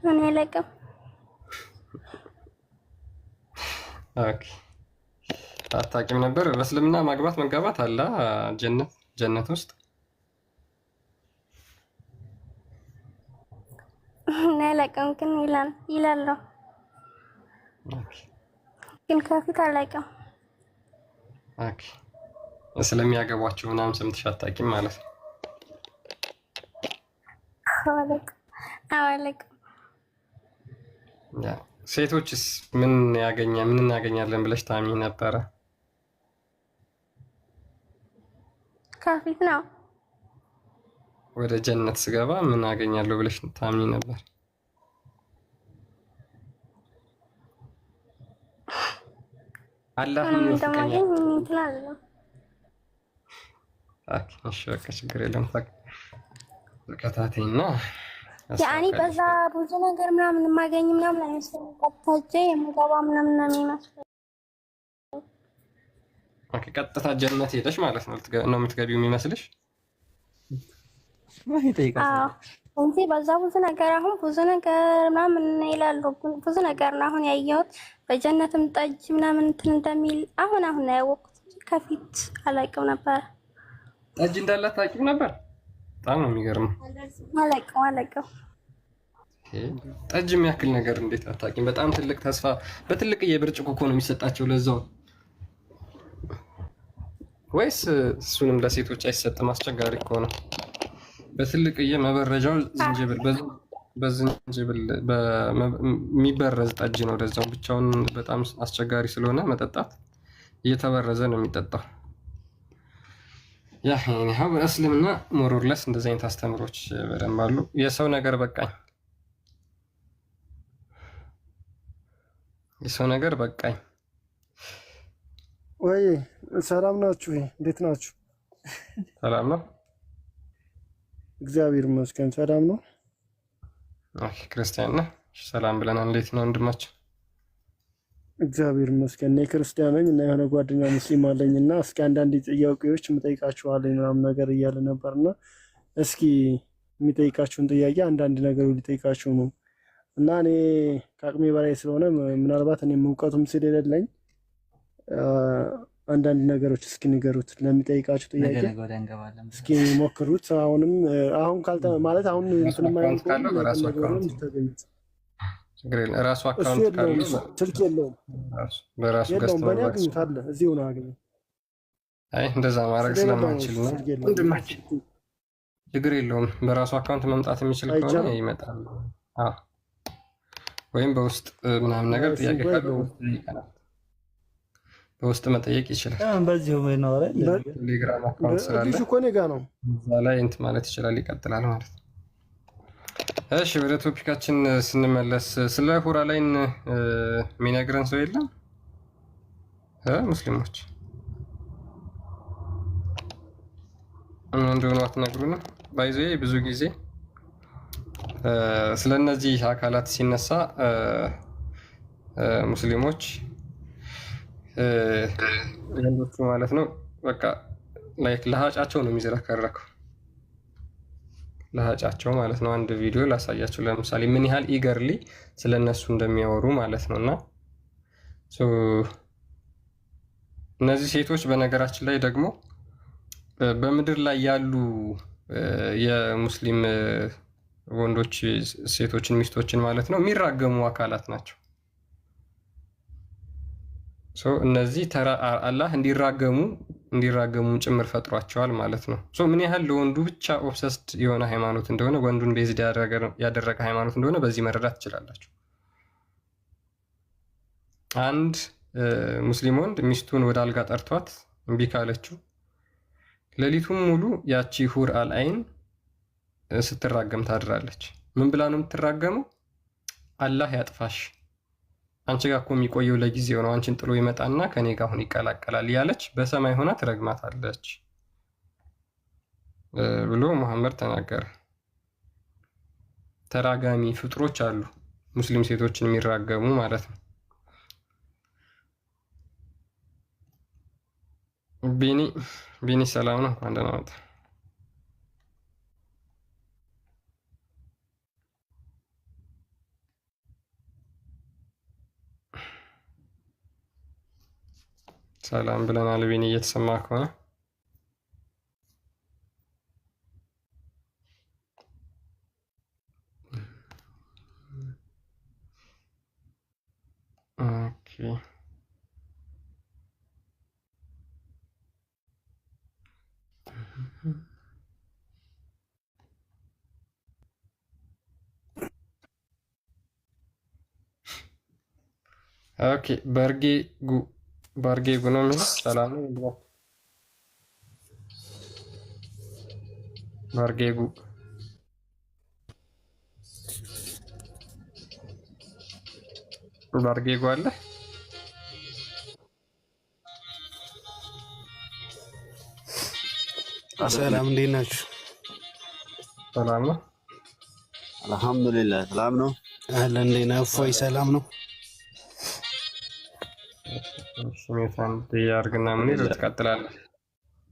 እኔ አላውቅም። ኦኬ አታውቂም ነበር? በእስልምና ማግባት መጋባት አለ ጀነት ውስጥ እኔ አላውቅም፣ ግን ይላል ግን ከፊት አላውቅም። ኦኬ ስለሚያገቧቸው ምናምን ሰምተሽ አታውቂም ማለት ነው? አላውቅም። ሴቶችስ ምን እናገኛለን ብለሽ ታሚ ነበረ? ከፊት ነው ወደ ጀነት ስገባ ምን አገኛለሁ ብለሽ ታሚ ነበር? አላህ ምን ይወፍቀኛል? እሺ በቃ ችግር የለም። ተከታተይና ያኔ በዛ ብዙ ነገር ምናምን የማገኝ ምናምን አይመስለኝም። ቀጥታ የምገባ ምናምን ነው የሚመስለው። ኦኬ ቀጥታ ጀነት ሄደሽ ማለት ነው የምትገቢው የሚመስልሽ? እንጂ በዛ ብዙ ነገር አሁን ብዙ ነገር ምናምን ይላሉ። ብዙ ነገር ነው አሁን ያየሁት። በጀነትም ጠጅ ምናምን እንትን እንደሚል አሁን ነው ያወቅሁት። ከፊት አላውቅም ነበር። ጠጅ እንዳለ ታውቂው ነበር? በጣም ነው የሚገርመው። አላውቅም። ጠጅ የሚያክል ነገር እንዴት አታውቂም? በጣም ትልቅ ተስፋ በትልቅዬ ብርጭቆ እኮ ነው የሚሰጣቸው ለዛው። ወይስ እሱንም ለሴቶች አይሰጥም? አስቸጋሪ እኮ ነው። በትልቅዬ መበረጃው በዝንጅብል የሚበረዝ ጠጅ ነው። ለዛው ብቻውን በጣም አስቸጋሪ ስለሆነ መጠጣት እየተበረዘ ነው የሚጠጣው። ያ ይሄው በእስልምና ሞሮርለስ እንደዚህ አይነት አስተምሮች በደንብ አሉ። የሰው ነገር በቃኝ። ወይ ሰላም ናችሁ? እንዴት ናችሁ? ሰላም ነው፣ እግዚአብሔር ይመስገን። ሰላም ነው። ክርስቲያን ነህ? ሰላም ብለናል። እንዴት ነው ወንድማችን? እግዚአብሔር ይመስገን። እኔ ክርስቲያን ነኝ እና የሆነ ጓደኛ ሙስሊም አለኝና እስኪ አንዳንድ ጥያቄዎች የምጠይቃችኋለኝ ምናምን ነገር እያለ ነበርና እስኪ የሚጠይቃችሁን ጥያቄ አንዳንድ ነገሩ ሊጠይቃችሁ ነው እና እኔ ከአቅሜ በላይ ስለሆነ ምናልባት እኔም እውቀቱም ስለሌለኝ አንዳንድ ነገሮች እስኪ ንገሩት። ለሚጠይቃችሁ ጥያቄ እስኪ ሞክሩት። አሁን ካልተ ማለት አሁን እንትን ማለት ነው ራሱ አካውንት ካለ ስልክ የለውም፣ በራሱ ገዝቶ በእኔ አግኝታለህ እዚሁ ነው አገኘ። አይ እንደዛ ማድረግ ስለማንችል ነው ወንድማችን። ችግር የለውም። በራሱ አካውንት መምጣት የሚችል ከሆነ ይመጣል። ወይም በውስጥ ምናምን ነገር ጥያቄ ካለ በውስጥ መጠየቅ ይችላል። በዚሁ ነው አይደል? ቴሌግራም አካውንት ስላለ እኮ እኔ ጋር ነው። እዛ ላይ እንትን ማለት ይችላል። ይቀጥላል ማለት ነው። እሺ ወደ ቶፒካችን ስንመለስ ስለ ሁራ ላይን የሚነግረን ሰው የለም? ሙስሊሞች እንደሆነ አትነግሩንም? ባይዞ ብዙ ጊዜ ስለ እነዚህ አካላት ሲነሳ ሙስሊሞች ያንዶቹ ማለት ነው በቃ ላይክ ለሃጫቸው ነው የሚዝረከረከው። ለሃጫቸው ማለት ነው። አንድ ቪዲዮ ላሳያችሁ ለምሳሌ ምን ያህል ኢገርሊ ስለነሱ እንደሚያወሩ ማለት ነውና እነዚህ ሴቶች በነገራችን ላይ ደግሞ በምድር ላይ ያሉ የሙስሊም ወንዶች ሴቶችን ሚስቶችን ማለት ነው የሚራገሙ አካላት ናቸው። እነዚህ አላህ እንዲራገሙ ጭምር ፈጥሯቸዋል ማለት ነው። ምን ያህል ለወንዱ ብቻ ኦብሰስድ የሆነ ሃይማኖት እንደሆነ ወንዱን ቤዝድ ያደረገ ሃይማኖት እንደሆነ በዚህ መረዳት ትችላላችሁ። አንድ ሙስሊም ወንድ ሚስቱን ወደ አልጋ ጠርቷት እምቢ ካለችው ሌሊቱን ሙሉ ያቺ ሁር አልአይን ስትራገም ታድራለች። ምን ብላ ነው የምትራገመው? አላህ ያጥፋሽ፣ አንቺ ጋር እኮ የሚቆየው ለጊዜው ነው፣ አንቺን ጥሎ ይመጣና ከኔ ጋር አሁን ይቀላቀላል ያለች በሰማይ ሆና ትረግማታለች ብሎ መሐመድ ተናገረ። ተራጋሚ ፍጥሮች አሉ ሙስሊም ሴቶችን የሚራገሙ ማለት ነው። ቢኒ ሰላም ነው? እንኳን ደህና መጣ። ሰላም ብለናል። ቢኒ እየተሰማ ከሆነ ኦኬ። ኦኬ በርጌ ጉ ነው የሚለው። ሰላም ነው በርጌ ጉ በርጌ ጉ አለ። ሰላም እንዴት ናችሁ? ሰላም ነው አልሐምዱሊላህ። ሰላም ነው አለ። እንዴት ነህ? እፎይ ሰላም ነው። ስሜታን ያርግና ምን ይዘህ ትቀጥላለህ?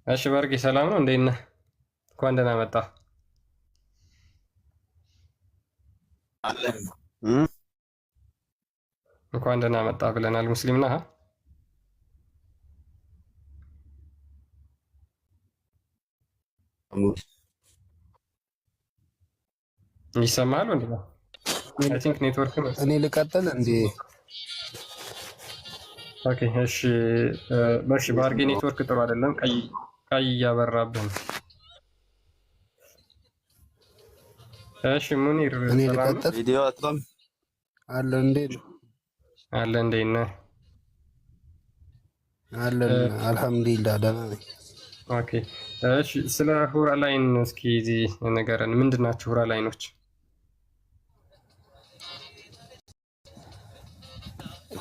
እሺ በርጌ ሰላም ነው። እንዴት ነህ? እንኳን ደህና መጣህ። እንኳን ደህና መጣህ ብለናል። ሙስሊም ነህ? ይሰማል ወንድ ነው? አይ ቲንክ ኔትወርክ ነው። እኔ ልቀጥል እንዴ? ኦኬ እሺ። በርሺ በርጌ ኔትወርክ ጥሩ አይደለም። ቀይ እያበራብን። እሺ ሙኒር እኔ ልቀጥል? ቪዲዮ አጥቶም አለ እንዴ? አለ እንዴ ነህ? አለ አልሐምዱሊላህ ደህና ነኝ። ኦኬ እሺ። ስለ ሁራ ላይን እስኪ እዚህ ነገርን ምንድን ናቸው ሁራ ላይኖች?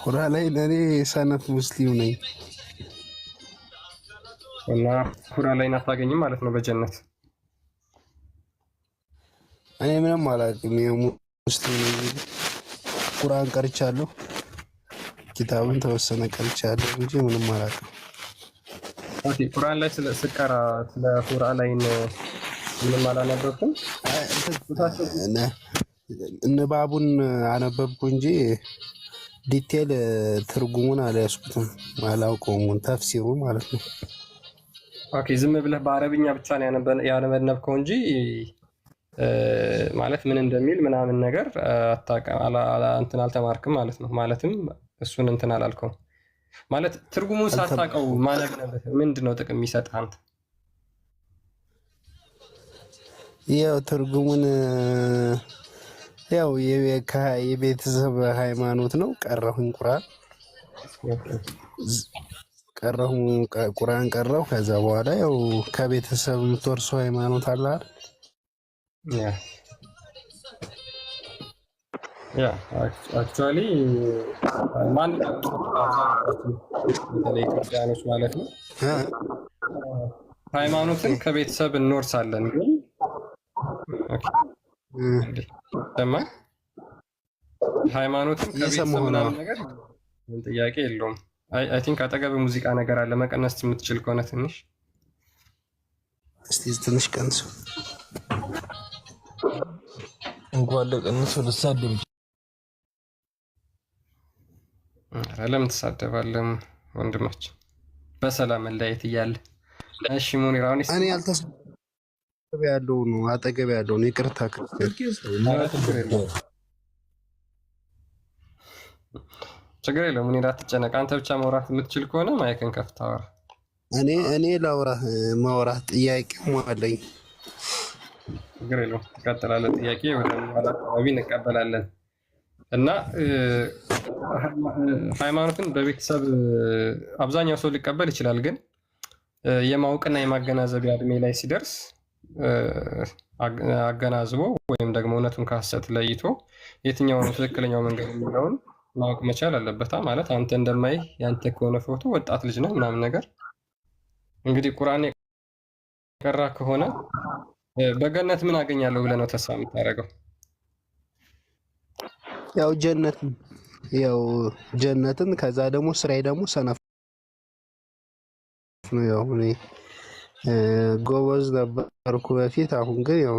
ሁራ ላይን እኔ ሰነፍ ሙስሊም ነኝ እና ሁራ ላይን አታገኝም ማለት ነው በጀነት? እኔ ምንም አላውቅም። ሙስሊም ነኝ። ቁርአን ቀርቻለሁ፣ ኪታብን ተወሰነ ቀርቻለሁ እንጂ ምንም አላውቅም። ኦኬ ቁርአን ላይ ስቀራ ስለ ሁራ ላይን ምንም አላነበብኩም። ንባቡን አነበብኩ እንጂ ዲቴል ትርጉሙን አልያዝኩትም፣ አላውቀውም። ተፍሲሩ ማለት ነው። ኦኬ ዝም ብለህ በአረብኛ ብቻ ነው ያነበብከው እንጂ ማለት ምን እንደሚል ምናምን ነገር እንትን አልተማርክም ማለት ነው። ማለትም እሱን እንትን አላልከውም ማለት ትርጉሙን ሳታውቀው ማነበብ ምንድን ነው ጥቅም የሚሰጥህ አንተ? ያው ትርጉሙን ያው የቤተሰብ ሃይማኖት ነው። ቀረሁኝ ቁርአን ቀረሁ። ከዛ በኋላ ያው ከቤተሰብ የምትወርሰው ሃይማኖት አለ አይደል? ያ አክቹዋሊ ማን በተለይ ክርስቲያኖች ማለት ነው ሃይማኖትን ከቤተሰብ እንወርሳለን ግን ሃይማኖትን ከቤተሰብ ምናምን ነገር ጥያቄ የለውም። አይ ቲንክ አጠገብ ሙዚቃ ነገር አለ። መቀነስ የምትችል ከሆነ ትንሽ እስቲ ትንሽ ቀንሱ። እንኳን ለቀንሱ ልሳደብ ለምን ትሳደባለህ ወንድማችን? በሰላም መለያየት እያለ። እሺ ሙኒር አሁን እኔ አጠገብ ያለው ነው። ይቅርታ ችግር የለውም ሙኒር አትጨነቅ። አንተ ብቻ ማውራት የምትችል ከሆነ ማይክን ከፍተህ አውራ። እኔ ማውራት ጥያቄም አለኝ። ችግር የለውም ትቀጥላለህ። ጥያቄ ወደ ኋላ አካባቢ እንቀበላለን። እና ሃይማኖትን በቤተሰብ አብዛኛው ሰው ሊቀበል ይችላል። ግን የማወቅና የማገናዘቢያ እድሜ ላይ ሲደርስ አገናዝቦ ወይም ደግሞ እውነቱን ከሐሰት ለይቶ የትኛው ነው ትክክለኛው መንገድ የሚለውን ማወቅ መቻል አለበታ። ማለት አንተ እንደማይ ያንተ ከሆነ ፎቶ ወጣት ልጅ ነህ ምናምን ነገር እንግዲህ ቁርአን የቀራ ከሆነ በገነት ምን አገኛለሁ ብለህ ነው ተስፋ የምታደርገው? ያው ጀነትን ከዛ ደግሞ ስራዬ ደግሞ ሰነፍ ነው። ያው እኔ ጎበዝ ነበርኩ በፊት። አሁን ግን ያው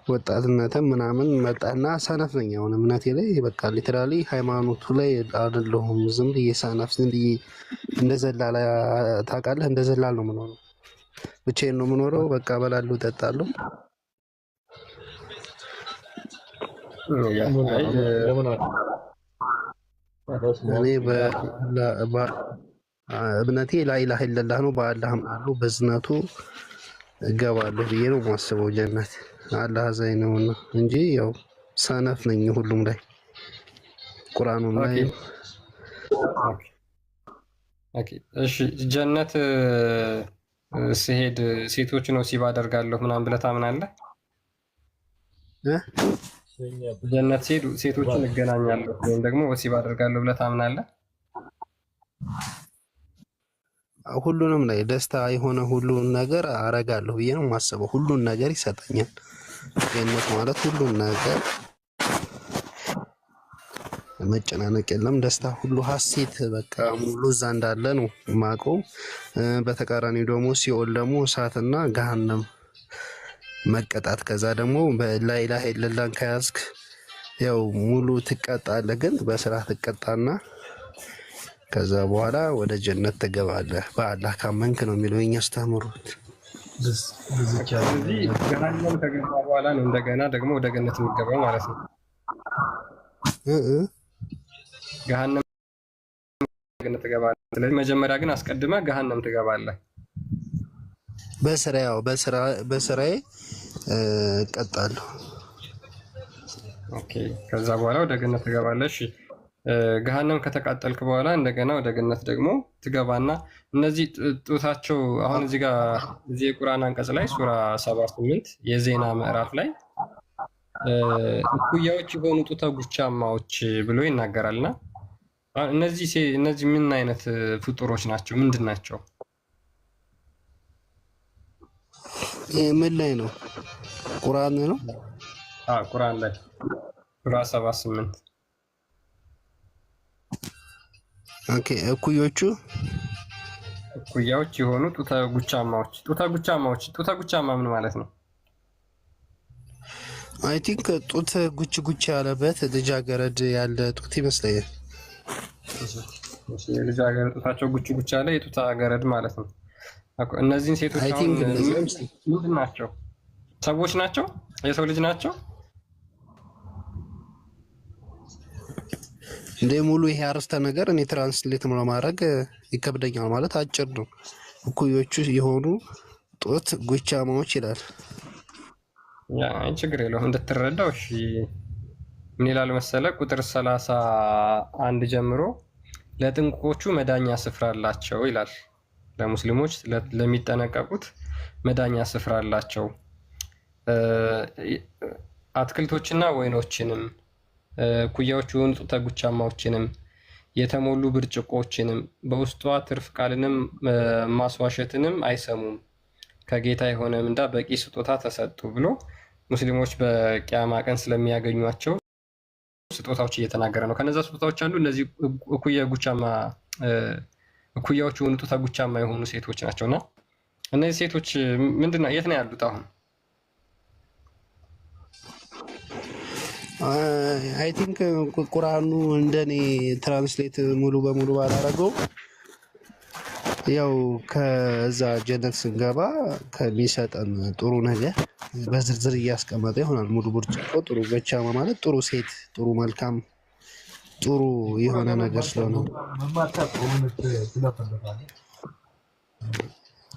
ወጣትነትም ምናምን መጣና ሰነፍ ነኝ። አሁን እምነቴ ላይ በቃ ሊትራሊ ሃይማኖቱ ላይ አይደለሁም። ዝም ብዬ ሰነፍ፣ ዝም ብዬ እንደ ዘላላ ታውቃለህ፣ እንደ ዘላል ነው የምኖረው። ብቻዬን ነው የምኖረው። በቃ እበላለሁ፣ እጠጣለሁ። እኔ እምነቴ ላኢላሀ ኢለላህ ነው። በአላህ አምናለሁ። በዝነቱ እገባለሁ ብዬ ነው የማስበው ጀነት። አላህ አዛኝ ነውና እንጂ ያው ሰነፍ ነኝ ሁሉም ላይ ቁርአኑም ላይ። ኦኬ እሺ። ጀነት ስሄድ ሴቶችን ወሲብ አደርጋለሁ ምናምን ብለህ ታምናለህ? ጀነት ስሄድ ሴቶችን እገናኛለሁ ወይም ደግሞ ወሲብ አደርጋለሁ ብለህ ታምናለህ? ሁሉንም ላይ ደስታ የሆነ ሁሉን ነገር አረጋለሁ ብዬ ነው የማስበው። ሁሉን ነገር ይሰጠኛል። ጀነት ማለት ሁሉን ነገር፣ መጨናነቅ የለም፣ ደስታ ሁሉ፣ ሀሴት በቃ ሙሉ እዛ እንዳለ ነው የማውቀው። በተቃራኒው ደግሞ ሲኦል ደግሞ እሳትና ገሃነም መቀጣት። ከዛ ደግሞ በላኢላሀ ኢለላህን ከያዝክ ያው ሙሉ ትቀጣለህ፣ ግን በስራ ትቀጣና ከዛ በኋላ ወደ ጀነት ትገባለህ። በአላህ ካመንክ ነው የሚለው የኛ አስተምሮት። ስለዚህ ገሃነም ከገባ በኋላ ነው እንደገና ደግሞ ወደ ገነት የሚገባው ማለት ነው። ገሃነም ገነት ትገባለህ። ስለዚህ መጀመሪያ ግን አስቀድመህ ገሃነም ትገባለህ። በስራዬ እቀጣለሁ። ኦኬ። ከዛ በኋላ ወደ ገነት ትገባለህ። እሺ ገሃነም ከተቃጠልክ በኋላ እንደገና ወደ ገነት ደግሞ ትገባና እነዚህ ጡታቸው አሁን እዚህ ጋር እዚህ የቁርአን አንቀጽ ላይ ሱራ 78 የዜና ምዕራፍ ላይ እኩያዎች የሆኑ ጡተ ጉቻማዎች ብሎ ይናገራልና እነዚህ ምን አይነት ፍጡሮች ናቸው? ምንድን ናቸው? ምን ላይ ነው? ቁርአን ነው። ቁርአን ላይ ሱራ 78 ኦኬ። እኩያዎች የሆኑ ጡተ ጉቻማዎች። ጡተ ጉቻማ ምን ማለት ነው? አይ ቲንክ ጡት ጉች ያለበት ልጃገረድ ያለ ጡት ይመስለኛል። ልጃገረድ ጡታቸው ጉች ያለ የጡት ገረድ ማለት ነው። እነዚህን ሴቶች ምንድን ናቸው? ሰዎች ናቸው? የሰው ልጅ ናቸው? እንደ ሙሉ ይሄ አረፍተ ነገር እኔ ትራንስሌት ለማድረግ ይከብደኛል። ማለት አጭር ነው። እኩዮቹ የሆኑ ጡት ጉቻማዎች ይላል። ችግር የለውም እንድትረዳው። እሺ ምን ይላል መሰለ? ቁጥር 31 ጀምሮ ለጥንቆቹ መዳኛ ስፍራ አላቸው ይላል። ለሙስሊሞች ለሚጠነቀቁት መዳኛ ስፍራ አላቸው። አትክልቶችና ወይኖችንም እኩያዎች የሆኑ ጡተ ጉቻማዎችንም የተሞሉ ብርጭቆችንም በውስጧ ትርፍ ቃልንም ማስዋሸትንም አይሰሙም። ከጌታ የሆነ ምንዳ በቂ ስጦታ ተሰጡ ብሎ ሙስሊሞች በቂያማ ቀን ስለሚያገኟቸው ስጦታዎች እየተናገረ ነው። ከነዛ ስጦታዎች አንዱ እነዚህ እኩያዎች የሆኑ ጡተ ጉቻማ የሆኑ ሴቶች ናቸውና እነዚህ ሴቶች ምንድነው? የት ነው ያሉት አሁን? አይ ቲንክ ቁርአኑ እንደኔ ትራንስሌት ሙሉ በሙሉ ባላረገው ያው ከዛ ጀነት ስንገባ ከሚሰጠን ጥሩ ነገር በዝርዝር እያስቀመጠ ይሆናል። ሙሉ ብርጭቆ ጥሩ ገቻማ ማለት ጥሩ ሴት፣ ጥሩ መልካም፣ ጥሩ የሆነ ነገር ስለሆነ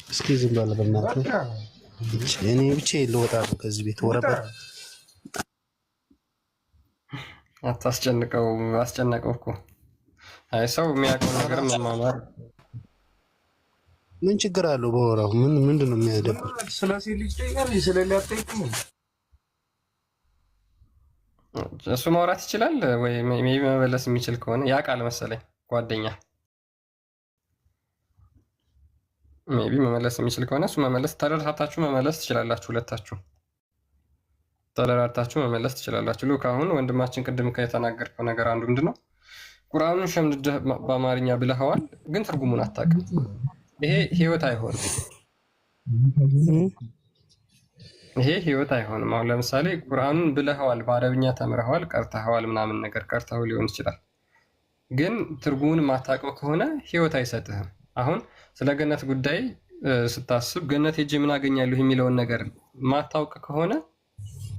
እስኪ ዝም በል በእናትህ። እኔ ብቻዬን ልወጣ ነው ከዚህ ቤት። ወረበት አታስጨንቀው። አስጨነቀው እኮ። አይ ሰው የሚያውቀው ነገር መማማር ምን ችግር አለው? በወራው ምንድን ነው የሚያደርገው? ስለዚህ ልጅ ጠይቀር ስለሊያጠይቅም እሱ ማውራት ይችላል ወይ ሜቢ መመለስ የሚችል ከሆነ ያ ቃል መሰለኝ ጓደኛ ሜቢ መመለስ የሚችል ከሆነ እሱ መመለስ ተረዳታችሁ መመለስ ትችላላችሁ። ሁለታችሁ ተረዳታችሁ መመለስ ትችላላችሁ። ሉክ አሁን ወንድማችን ቅድም ከተናገርከው ነገር አንዱ ምንድነው? ቁርአኑን ሸምድደህ በአማርኛ ብለኸዋል፣ ግን ትርጉሙን አታውቅም። ይሄ ህይወት አይሆንም። ይሄ ህይወት አይሆንም። አሁን ለምሳሌ ቁርአኑን ብለኸዋል፣ በአረብኛ ተምረኸዋል፣ ቀርተኸዋል፣ ምናምን ነገር ቀርተኸው ሊሆን ይችላል። ግን ትርጉሙን ማታውቀው ከሆነ ህይወት አይሰጥህም። አሁን ስለ ገነት ጉዳይ ስታስብ ገነት ሄጄ ምን አገኛለሁ የሚለውን ነገር ማታውቅ ከሆነ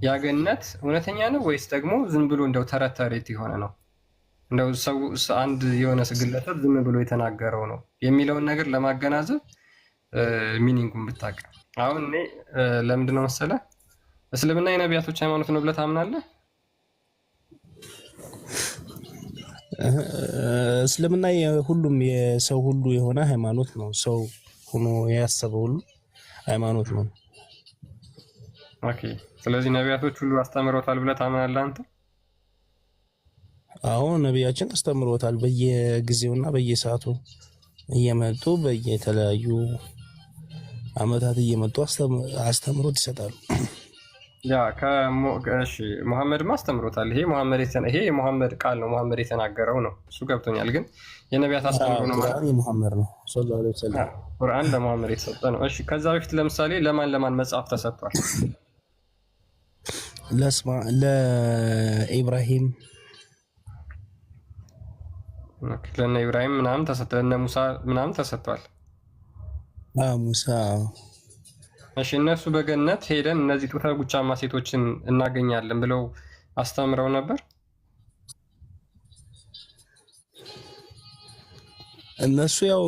ያ ገነት እውነተኛ ነው ወይስ ደግሞ ዝም ብሎ እንደው ተረት ተረት የሆነ ነው? እንደው ሰው አንድ የሆነ ግለሰብ ዝም ብሎ የተናገረው ነው የሚለውን ነገር ለማገናዘብ ሚኒንጉን ብታውቅ። አሁን እኔ ለምንድን ነው መሰለህ እስልምና የነቢያቶች ሃይማኖት ነው ብለህ ታምናለህ? እስልምና የሁሉም የሰው ሁሉ የሆነ ሃይማኖት ነው። ሰው ሆኖ ያሰበው ሁሉ ሃይማኖት ነው። ኦኬ። ስለዚህ ነቢያቶች ሁሉ አስተምረውታል ብለህ ታምናለህ አንተ? አሁን ነቢያችን አስተምሮታል። በየጊዜውና በየሰዓቱ እየመጡ በየተለያዩ አመታት እየመጡ አስተምሮት ይሰጣሉ። ያ እሺ፣ ሙሐመድማ አስተምሮታል። ይሄ የሙሐመድ ቃል ነው፣ ሙሐመድ የተናገረው ነው። እሱ ገብቶኛል። ግን የነቢያት አስተምሮ ነው ማለት የሙሐመድ ነው ሰለላሁ ዐለይሂ ወሰለም። ቁርአን ለሙሐመድ የተሰጠ ነው። እሺ፣ ከዛ በፊት ለምሳሌ ለማን መጽሐፍ ተሰጥቷል? ለኢብራሂም ለነ ኢብራሂም ምናምን ተሰጥቷል። ለነ ሙሳ ምናምን ተሰጥቷል። ሙሳ እሺ፣ እነሱ በገነት ሄደን እነዚህ ጡተ ጉጫማ ሴቶችን እናገኛለን ብለው አስተምረው ነበር? እነሱ ያው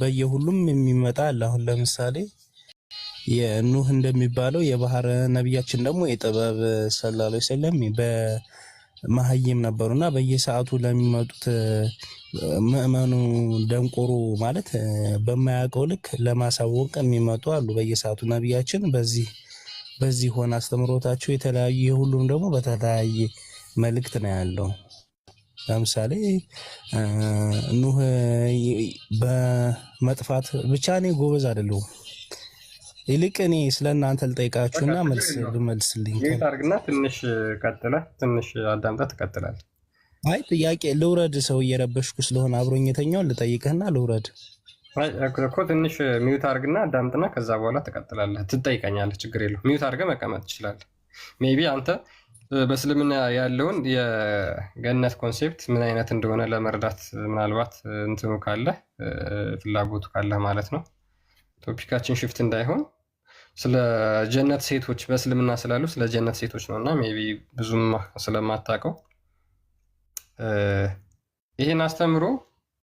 በየሁሉም የሚመጣ አለ። አሁን ለምሳሌ የኑህ እንደሚባለው የባህር ነቢያችን ደግሞ የጥበብ ሰለላሁ ዐለይሂ ወሰለም በመሀይም ነበሩና በየሰዓቱ ለሚመጡት ምእመኑ ደንቆሮ ማለት በማያውቀው ልክ ለማሳወቅ የሚመጡ አሉ። በየሰዓቱ ነቢያችን በዚህ ሆነ አስተምሮታቸው የተለያዩ የሁሉም ደግሞ በተለያየ መልእክት ነው ያለው። ለምሳሌ ኑህ በመጥፋት ብቻ እኔ ጎበዝ አይደለሁም። ይልቅ እኔ ስለእናንተ ልጠይቃችሁና መልስ ብመልስልኝ ታርግና ትንሽ ቀጥለህ ትንሽ አዳምጠህ ትቀጥላለህ። አይ ጥያቄ ልውረድ። ሰው እየረበሽኩ ስለሆነ አብሮኝ የተኛውን ልጠይቅህና ልውረድ እኮ። ትንሽ ሚዩት አርግና አዳምጥና ከዛ በኋላ ትቀጥላለህ፣ ትጠይቀኛለህ። ችግር የለውም። ሚዩት አርገህ መቀመጥ ትችላለህ። ሜይ ቢ አንተ በእስልምና ያለውን የገነት ኮንሴፕት ምን አይነት እንደሆነ ለመረዳት ምናልባት እንትኑ ካለህ ፍላጎቱ ካለህ ማለት ነው። ቶፒካችን ሽፍት እንዳይሆን ስለ ጀነት ሴቶች በእስልምና ስላሉ ስለ ጀነት ሴቶች ነው እና ሜይ ቢ ብዙም ስለማታውቀው ይህን አስተምሮ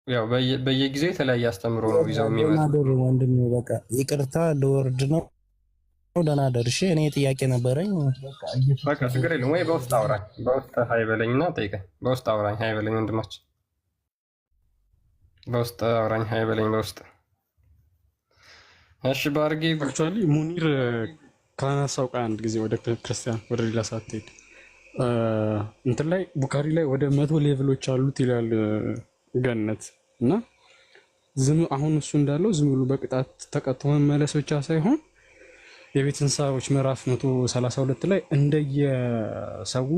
ያው በየጊዜው የተለያየ አስተምሮ ነው ይዘው የሚመጡ። ወንድሜ በቃ ይቅርታ ልወርድ ነው። ደህና ደርሼ እኔ ጥያቄ ነበረኝ። በቃ ችግር የለም። ወይ በውስጥ አውራኝ፣ በውስጥ ሀይ በለኝና ጠይቀኝ። በውስጥ አውራኝ ሀይ በለኝ ወንድማችን፣ በውስጥ አውራኝ ሀይ በለኝ በውስጥ። እሺ ባርጌ አክቹዋሊ ሙኒር ካነሳው ቃል አንድ ጊዜ ወደ ክርስቲያን ወደ ሌላ ሳትሄድ እንትን ላይ ቡካሪ ላይ ወደ 100 ሌቭሎች አሉት ይላል ገነት እና አሁን እሱ እንዳለው ዝም ብሎ በቅጣት ተቀጥቶ መመለስ ብቻ ሳይሆን የቤት እንስሳዎች ምዕራፍ 132 ላይ እንደየሰው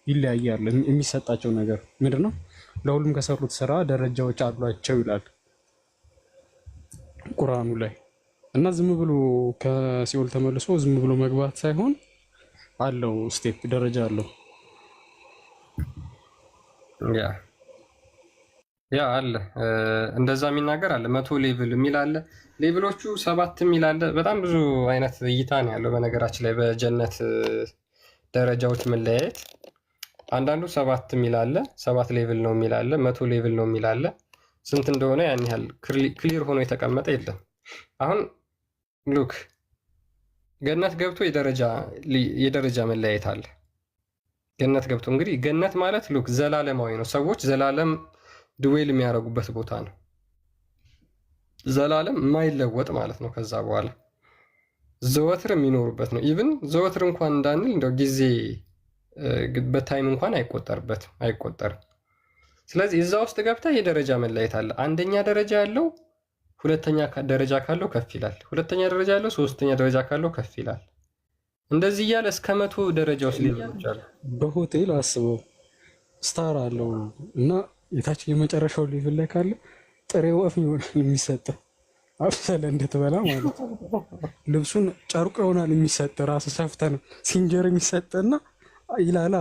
ይለያያል የሚሰጣቸው ነገር ምንድን ነው? ለሁሉም ከሰሩት ስራ ደረጃዎች አሏቸው ይላል ቁርአኑ ላይ እና ዝም ብሎ ከሲኦል ተመልሶ ዝም ብሎ መግባት ሳይሆን አለው ስቴፕ ደረጃ አለው። ያ አለ እንደዛ የሚናገር አለ። 100 ሌቭል የሚል አለ። ሌቭሎቹ 7 የሚል አለ። በጣም ብዙ አይነት እይታ ነው ያለው። በነገራችን ላይ በጀነት ደረጃዎች መለያየት አንዳንዱ 7 የሚል አለ፣ 7 ሌቭል ነው የሚል አለ፣ 100 ሌቭል ነው የሚል አለ። ስንት እንደሆነ ያን ያህል ክሊር ሆኖ የተቀመጠ የለም። አሁን ሉክ ገነት ገብቶ የደረጃ መለያየት አለ። ገነት ገብቶ እንግዲህ ገነት ማለት ሉክ ዘላለማዊ ነው። ሰዎች ዘላለም ድዌል የሚያደርጉበት ቦታ ነው። ዘላለም የማይለወጥ ማለት ነው። ከዛ በኋላ ዘወትር የሚኖሩበት ነው። ኢቭን ዘወትር እንኳን እንዳንል እንደው ጊዜ በታይም እንኳን አይቆጠርም። ስለዚህ እዛ ውስጥ ገብተህ የደረጃ መለያየት አለ። አንደኛ ደረጃ ያለው ሁለተኛ ደረጃ ካለው ከፍ ይላል። ሁለተኛ ደረጃ ያለው ሶስተኛ ደረጃ ካለው ከፍ ይላል። እንደዚህ እያለ እስከ 100 ደረጃ ውስጥ ሊሆን ይችላል። በሆቴል አስበው ስታር አለው እና የታች የመጨረሻው ሌቭል ላይ ካለ ጥሬ ወፍ የሚሰጠው አብሰለ እንድትበላ ማለት ነው። ልብሱን ጨርቁ ይሆናል የሚሰጥ ራስ ሰፍተህ ነው ሲንጀር የሚሰጥና ይላላ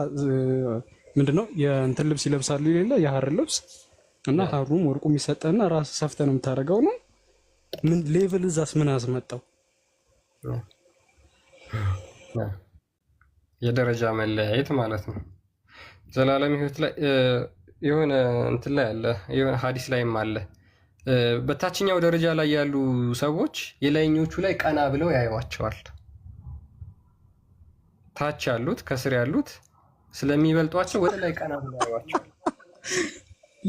ምንድነው የእንትን ልብስ ይለብሳሉ ይሌለ የሐር ልብስ እና ሐሩም ወርቁ የሚሰጥና ራስ ሰፍተህ ነው የምታደርገው ነው። ምን ሌቭል እዛስ ምን አስመጣው? የደረጃ መለያየት ማለት ነው። ዘላለም ህይወት ላይ የሆነ እንትን ላይ አለ፣ የሆነ ሐዲስ ላይም አለ። በታችኛው ደረጃ ላይ ያሉ ሰዎች የላይኞቹ ላይ ቀና ብለው ያዩዋቸዋል። ታች ያሉት ከስር ያሉት ስለሚበልጧቸው ወደ ላይ ቀና ብለው ያዩዋቸዋል።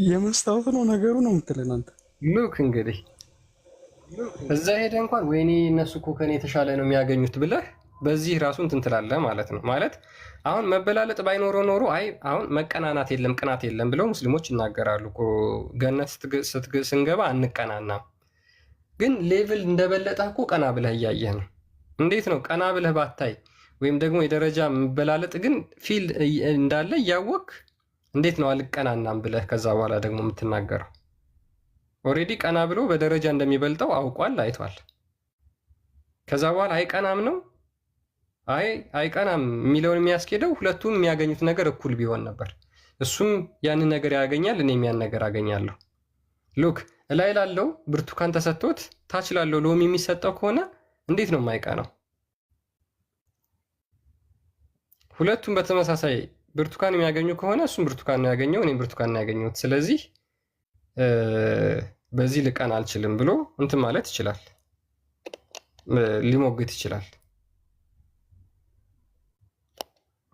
የመስታወት ነው ነገሩ ነው የምትለን አንተ። ሉክ እንግዲህ እዛ ሄደ እንኳን ወይኔ እነሱ እኮ ከኔ የተሻለ ነው የሚያገኙት ብለህ በዚህ ራሱን እንትን ትላለህ ማለት ነው። ማለት አሁን መበላለጥ ባይኖረው ኖሮ አይ አሁን መቀናናት የለም ቅናት የለም ብለው ሙስሊሞች ይናገራሉ እኮ። ገነት ስንገባ አንቀናናም። ግን ሌቭል እንደበለጠ እኮ ቀና ብለህ እያየህ ነው። እንዴት ነው ቀና ብለህ ባታይ ወይም ደግሞ የደረጃ መበላለጥ ግን ፊል እንዳለ እያወቅ እንዴት ነው አልቀናናም ብለህ ከዛ በኋላ ደግሞ የምትናገረው? ኦሬዲ ቀና ብሎ በደረጃ እንደሚበልጠው አውቋል፣ አይቷል። ከዛ በኋላ አይቀናም ነው አይቀናም የሚለውን የሚያስኬደው ሁለቱም የሚያገኙት ነገር እኩል ቢሆን ነበር። እሱም ያንን ነገር ያገኛል፣ እኔም ያን ነገር አገኛለሁ። ሉክ እላይ ላለው ብርቱካን ተሰጥቶት ታች ላለው ሎሚ የሚሰጠው ከሆነ እንዴት ነው የማይቀናው? ሁለቱም በተመሳሳይ ብርቱካን የሚያገኙ ከሆነ እሱም ብርቱካን ነው ያገኘው፣ እኔም ብርቱካን ነው ያገኘሁት። ስለዚህ በዚህ ልቀን አልችልም ብሎ እንትን ማለት ይችላል፣ ሊሞግት ይችላል።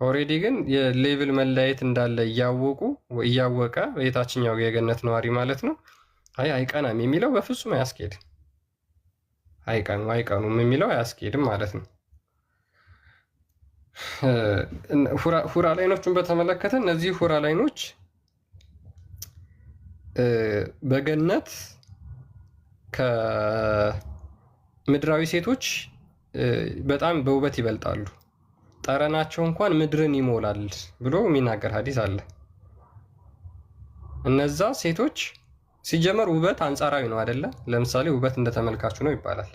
ኦሬዲ ግን የሌቭል መለያየት እንዳለ እያወቀ የታችኛው የገነት ነዋሪ ማለት ነው አይቀናም የሚለው በፍጹም አያስኬድም። አይቀኑም የሚለው አያስኬድም ማለት ነው። ሁራ ላይኖቹን በተመለከተ እነዚህ ሁራ ላይኖች በገነት ከምድራዊ ሴቶች በጣም በውበት ይበልጣሉ። ጠረናቸው እንኳን ምድርን ይሞላል ብሎ የሚናገር ሐዲስ አለ። እነዛ ሴቶች ሲጀመር ውበት አንጻራዊ ነው አይደለ? ለምሳሌ ውበት እንደተመልካቹ ነው ይባላል።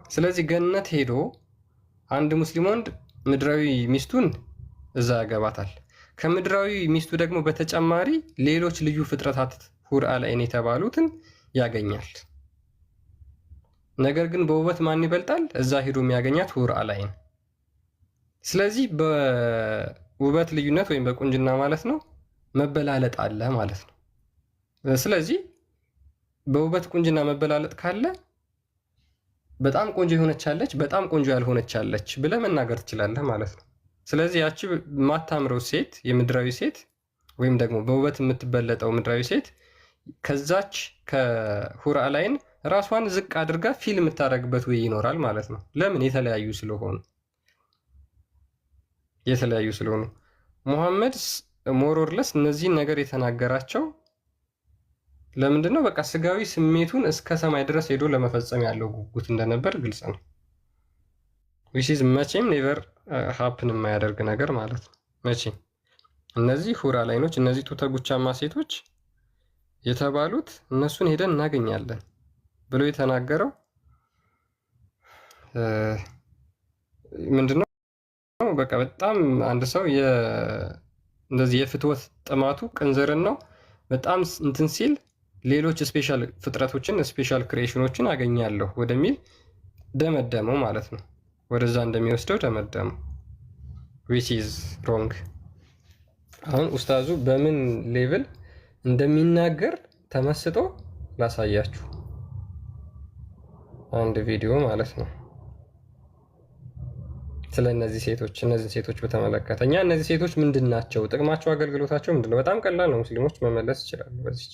ስለዚህ ገነት ሄዶ አንድ ሙስሊም ወንድ ምድራዊ ሚስቱን እዛ ያገባታል። ከምድራዊ ሚስቱ ደግሞ በተጨማሪ ሌሎች ልዩ ፍጥረታት ሁር አልዓይን የተባሉትን ያገኛል። ነገር ግን በውበት ማን ይበልጣል? እዛ ሄዶ የሚያገኛት ሁር አልዓይን። ስለዚህ በውበት ልዩነት ወይም በቁንጅና ማለት ነው መበላለጥ አለ ማለት ነው። ስለዚህ በውበት ቁንጅና መበላለጥ ካለ በጣም ቆንጆ የሆነቻለች በጣም ቆንጆ ያልሆነቻለች ብለህ መናገር ትችላለህ ማለት ነው። ስለዚህ ያቺ ማታምረው ሴት የምድራዊ ሴት ወይም ደግሞ በውበት የምትበለጠው ምድራዊ ሴት ከዛች ከሁር አልዓይን ራሷን ዝቅ አድርጋ ፊልም የምታደርግበት ወይ ይኖራል ማለት ነው። ለምን? የተለያዩ ስለሆኑ ሙሐመድ ሞሮርለስ እነዚህን ነገር የተናገራቸው ለምንድን ነው? በቃ ስጋዊ ስሜቱን እስከ ሰማይ ድረስ ሄዶ ለመፈጸም ያለው ጉጉት እንደነበር ግልጽ ነው። ዊችዝ መቼም ኔቨር ሀፕን የማያደርግ ነገር ማለት ነው። መቼም እነዚህ ሁር አልዓይኖች እነዚህ ጡተ ጉቻማ ሴቶች የተባሉት እነሱን ሄደን እናገኛለን ብሎ የተናገረው ምንድነው? በቃ በጣም አንድ ሰው እንደዚህ የፍትወት ጥማቱ ቅንዝርን ነው በጣም እንትን ሲል ሌሎች ስፔሻል ፍጥረቶችን ስፔሻል ክሪኤሽኖችን አገኛለሁ ወደሚል ደመደመው ማለት ነው። ወደዛ እንደሚወስደው ደመደመው which is wrong። አሁን ኡስታዙ በምን ሌቭል እንደሚናገር ተመስጦ ላሳያችሁ አንድ ቪዲዮ ማለት ነው። ስለ እነዚህ ሴቶች በተመለከተ እነዚህ ሴቶች ምንድን ናቸው? ጥቅማቸው፣ አገልግሎታቸው ምንድነው? በጣም ቀላል ነው። ሙስሊሞች መመለስ ይችላሉ። በዚህ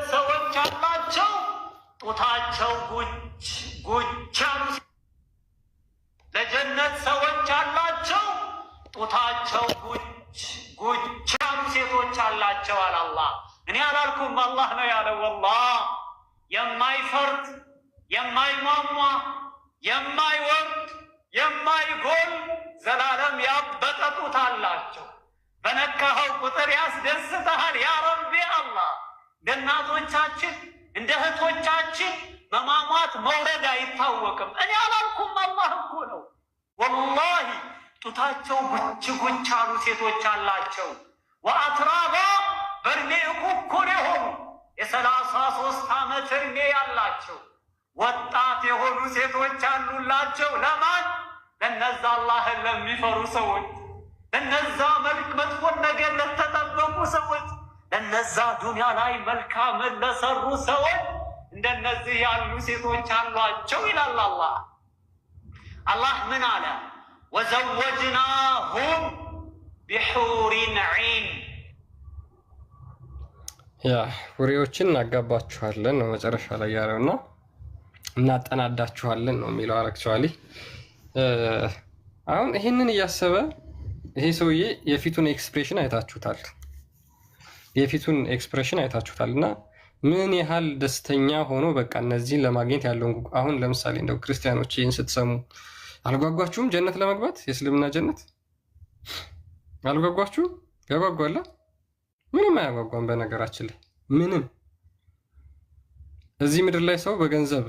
ሰዎች አላቸው ጡታቸው ጉች ያሉ ለጀነት ሰዎች አላቸው ጡታቸው ጉች ያሉ ሴቶች አላቸው አለ አላህ። እኔ አላልኩም፣ አላህ ነው ያለው። ወላሂ የማይፈርድ የማይሟሟ የማይወርድ የማይጎል ዘላለም ያበጠ ጡት አላቸው። በነካኸው ቁጥር ያስደስተሃል። ያ ረቢ አላህ እንደ እናቶቻችን እንደ እህቶቻችን መማማት መውረድ አይታወቅም። እኔ አላልኩም፣ አላህ እኮ ነው። ወላሂ ጡታቸው ጉች ጉች አሉ ሴቶች አላቸው። ወአትራባ በእድሜ እኩኩር የሆኑ የ33 ዓመት እድሜ ያላቸው ወጣት የሆኑ ሴቶች አሉላቸው። ለማን? ለነዛ አላህን ለሚፈሩ ሰዎች፣ ለነዛ መልክ መጥፎን ነገር ለተጠበቁ ሰዎች፣ ለነዛ ዱንያ ላይ መልካምን ለሰሩ ሰዎች እንደነዚህ ያሉ ሴቶች አሏቸው ይላል አላህ። አላህ ምን አለ? ወዘወጅናሁም ቢሑሪን ዒን፣ ያ ሁሪዎችን እናጋባችኋለን ነው መጨረሻ ላይ ያለውና እናጠናዳችኋለን ነው የሚለው። አክቹዋሊ አሁን ይሄንን እያሰበ ይሄ ሰውዬ የፊቱን ኤክስፕሬሽን አይታችሁታል። የፊቱን ኤክስፕሬሽን አይታችሁታል እና ምን ያህል ደስተኛ ሆኖ በቃ እነዚህን ለማግኘት ያለውን አሁን ለምሳሌ እንደው ክርስቲያኖች ይህን ስትሰሙ አልጓጓችሁም? ጀነት ለመግባት የእስልምና ጀነት አልጓጓችሁም? ያጓጓላ? ምንም አያጓጓም። በነገራችን ላይ ምንም እዚህ ምድር ላይ ሰው በገንዘብ